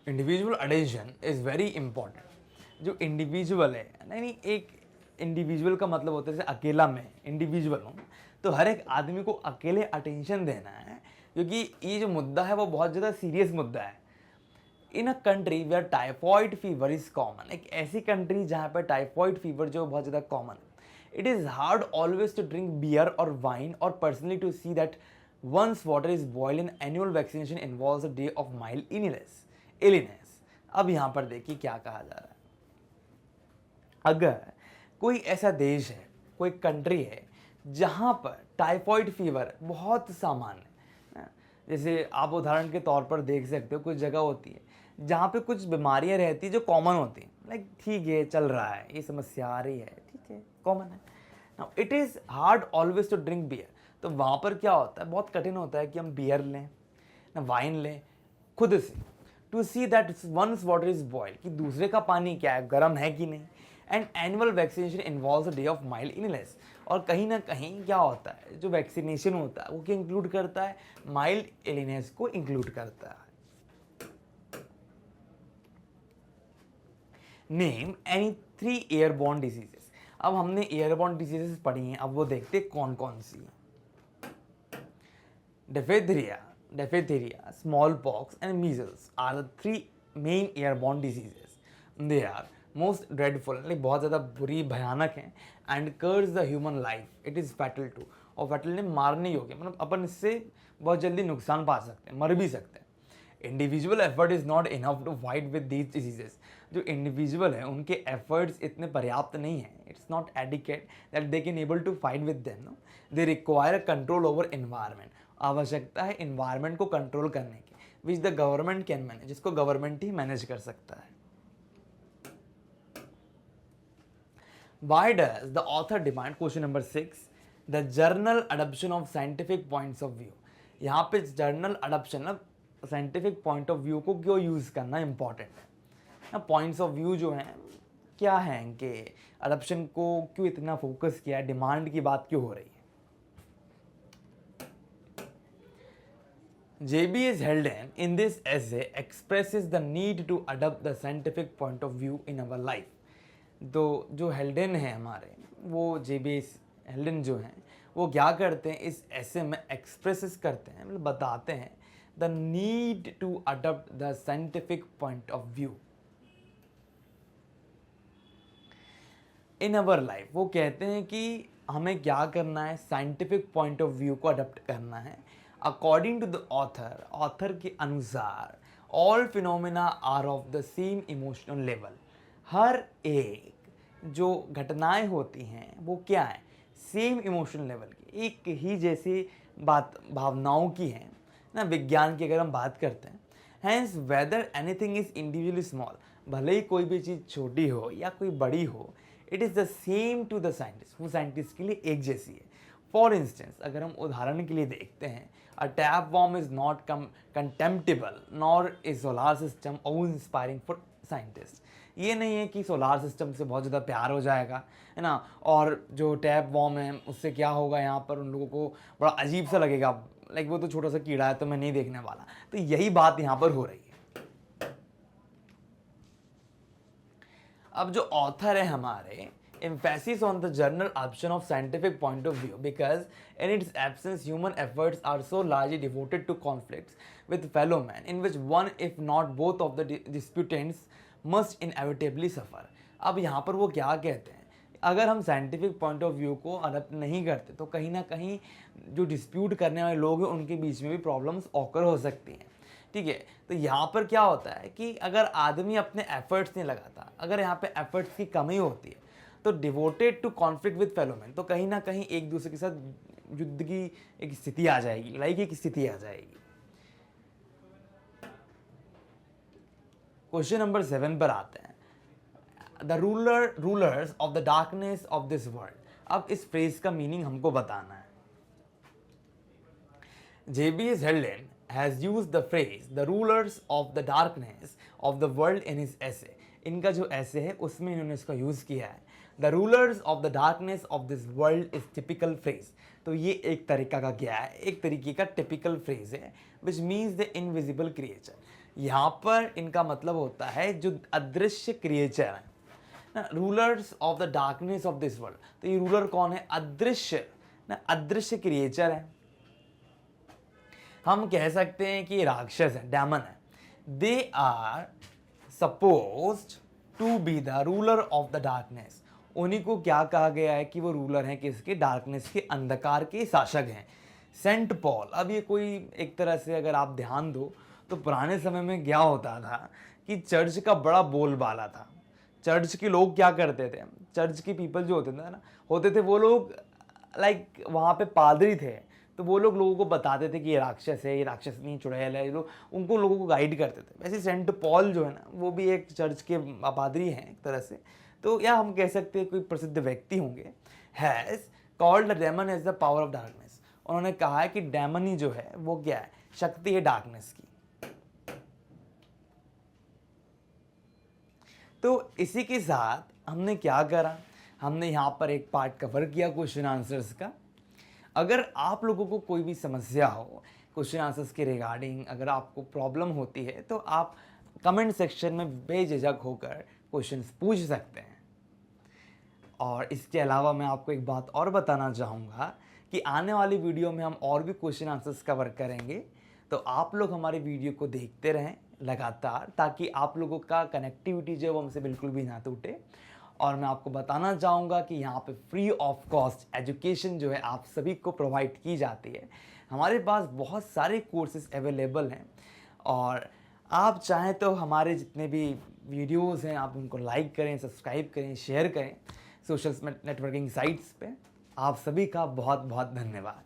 Individual attention is very important. जो इंडिविजुअल है, नहीं, एक इंडिविजुअल का मतलब होता है जैसे अकेला मैं इंडिविजुअल हूँ, तो हर एक आदमी को अकेले अटेंशन देना है, क्योंकि ये जो मुद्दा है वो बहुत ज़्यादा सीरियस मुद्दा है। In a country where typhoid fever is common, एक ऐसी कंट्री जहाँ पर टाइफॉइड फीवर जो बहुत ज़्यादा कॉमन है, it is hard always to drink beer और वाइन और personally to see that once water is boil in annual vaccination involves a day of mild illness. अब यहाँ पर देखिए क्या कहा जा रहा है, अगर कोई ऐसा देश है, कोई कंट्री है जहाँ पर टाइफॉइड फीवर बहुत सामान्य है, जैसे आप उदाहरण के तौर पर देख सकते हो, कुछ जगह होती है जहाँ पे कुछ बीमारियाँ रहती है जो कॉमन होती हैं, लाइक ठीक है चल रहा है, ये समस्या आ रही है, ठीक है कॉमन है। Now it is hard always to drink beer, तो वहाँ पर क्या होता है, बहुत कठिन होता है कि हम बियर लें ना वाइन लें खुद से, to see that once water is boil, कि दूसरे का पानी क्या है, गर्म है कि नहीं। And annual vaccination involves a day of mild illness, और कहीं ना कहीं क्या होता है, जो वैक्सीनेशन होता है वो क्या इंक्लूड करता है, माइल्ड इलनेस को इंक्लूड करता है। Name any 3 airborne diseases. अब हमने एयरबॉर्न डिजीजेस पढ़ी हैं, अब वो देखते कौन कौन सी। Diphtheria, smallpox and measles are the 3 main airborne diseases. They are most dreadful, like बहुत ज़्यादा बुरी भयानक हैं, and curse the human life. It is fatal too, और fatal ने मारने योग्य, मतलब अपन इससे बहुत जल्दी नुकसान पा सकते हैं, मर भी सकते हैं। Individual effort is not enough to fight with these diseases, जो इंडिविजुअल है उनके एफर्ट्स इतने पर्याप्त नहीं हैं, it's not adequate that they can able to fight with them, no, they require control over environment, आवश्यकता है इन्वायरमेंट को कंट्रोल करने की, which the government can manage, जिसको गवर्नमेंट ही मैनेज कर सकता है। Why does the author demand, question number 6, the journal adoption of scientific points of view? यहाँ पे जर्नल अडॉप्शन ना साइंटिफिक पॉइंट ऑफ व्यू को क्यों यूज़ करना इंपॉर्टेंट है। पॉइंट्स ऑफ व्यू जो हैं क्या हैं, इनके अडॉप्शन को क्यों इतना फोकस किया है, डिमांड की बात क्यों हो रही है। JBS Heldon in this essay expresses the need to adopt the scientific point of view in our life. तो जो हेल्डन है हमारे, वो JBS हेल्डन जो हैं वो क्या करते हैं, इस ऐसे में एक्सप्रेस करते हैं, मतलब बताते हैं the need to adopt the scientific point of view in our life. वो कहते हैं कि हमें क्या करना है, साइंटिफिक पॉइंट ऑफ व्यू को अडॉप्ट करना है। अकॉर्डिंग टू द ऑथर के अनुसार all phenomena are of the same emotional level. हर एक जो घटनाएं होती हैं वो क्या है, सेम इमोशनल लेवल की, एक ही जैसी बात भावनाओं की हैं ना, विज्ञान की अगर हम बात करते हैं। Hence whether anything is individually small, भले ही कोई भी चीज़ छोटी हो या कोई बड़ी हो, it is the same to the scientist, वो साइंटिस्ट के लिए एक जैसी है। फॉर इंस्टेंस अगर हम उदाहरण के लिए देखते हैं, a tape worm is not contemptible nor a solar system awe inspiring for scientist. ये नहीं है कि सोलार सिस्टम से बहुत ज़्यादा प्यार हो जाएगा, है ना, और जो टैप वॉर्म है उससे क्या होगा, यहाँ पर उन लोगों को बड़ा अजीब सा लगेगा, लाइक वो तो छोटा सा कीड़ा है तो मैं नहीं देखने वाला। तो यही बात यहाँ पर हो रही है। अब जो ऑथर है हमारे, emphasis on the general option of scientific point of view because in its absence human efforts are so largely devoted to conflicts with fellow men in which one if not both of the disputants must inevitably suffer। अब यहाँ पर वो क्या कहते हैं, अगर हम scientific point of view को अडॉप्ट नहीं करते तो कहीं ना कहीं जो डिस्प्यूट करने वाले लोग हैं उनके बीच में भी प्रॉब्लम्स ऑकर हो सकती हैं। ठीक है, तो यहाँ पर क्या होता है कि अगर आदमी अपने एफर्ट्स नहीं लगाता, अगर यहाँ पे एफर्ट्स की कमी होती है, तो devoted to conflict with fellow man, तो कहीं ना कहीं एक दूसरे के साथ युद्ध की एक स्थिति आ जाएगी, लड़ाई की स्थिति आ जाएगी। क्वेश्चन नंबर 7 पर आते हैं, the rulers of the darkness of this world. अब इस फ्रेज का मीनिंग हमको बताना है। JBS Heldon has used the phrase the rulers of the darkness of the world in his essay। इनका जो ऐसे है उसमें इन्होंने इसका यूज़ किया है। The rulers of the darkness of this world is typical phrase. तो ये एक तरीका का क्या है, एक तरीके का टिपिकल फ्रेज है which means the invisible creature. यहाँ पर इनका मतलब होता है जो अदृश्य क्रिएचर है ना, rulers of the darkness of this world. तो ये रूलर कौन है, अदृश्य ना, अदृश्य क्रिएचर है। हम कह सकते हैं कि राक्षस है, डेमन है। They are supposed to be the ruler of the darkness. उन्हीं को क्या कहा गया है कि वो रूलर हैं किसके, डार्कनेस के, अंधकार के शासक हैं। सेंट पॉल, अब ये कोई एक तरह से अगर आप ध्यान दो तो पुराने समय में क्या होता था कि चर्च का बड़ा बोलबाला था। चर्च के लोग क्या करते थे, चर्च के पीपल जो होते थे वो लोग लाइक वहाँ पे पादरी थे, तो वो लोगों को बताते थे कि ये राक्षस है, ये राक्षस नहीं, चुड़ैल है, ये लोग उनको लोगों को गाइड करते थे। वैसे सेंट पॉल जो है ना, वो भी एक चर्च के पादरी हैं एक तरह से, तो या हम कह सकते हैं कोई प्रसिद्ध व्यक्ति होंगे। Has called the demon as the power of darkness. उन्होंने कहा है कि डेमन ही जो है वो क्या है, शक्ति है डार्कनेस की। तो इसी के साथ हमने क्या करा, हमने यहाँ पर एक पार्ट कवर किया क्वेश्चन आंसर्स का। अगर आप लोगों को कोई भी समस्या हो क्वेश्चन आंसर्स के रिगार्डिंग, अगर आपको प्रॉब्लम होती है तो आप कमेंट सेक्शन में बेझिझक होकर क्वेश्चंस पूछ सकते हैं। और इसके अलावा मैं आपको एक बात और बताना चाहूँगा कि आने वाली वीडियो में हम और भी क्वेश्चन आंसर्स कवर करेंगे, तो आप लोग हमारी वीडियो को देखते रहें लगातार, ताकि आप लोगों का कनेक्टिविटी जो है वो हमसे बिल्कुल भी ना टूटे। और मैं आपको बताना चाहूँगा कि यहाँ पे फ्री ऑफ कॉस्ट एजुकेशन जो है आप सभी को प्रोवाइड की जाती है। हमारे पास बहुत सारे कोर्सेज अवेलेबल हैं, और आप चाहें तो हमारे जितने भी वीडियोस हैं आप उनको लाइक करें, सब्सक्राइब करें, शेयर करें सोशल नेटवर्किंग साइट्स पे। आप सभी का बहुत बहुत धन्यवाद।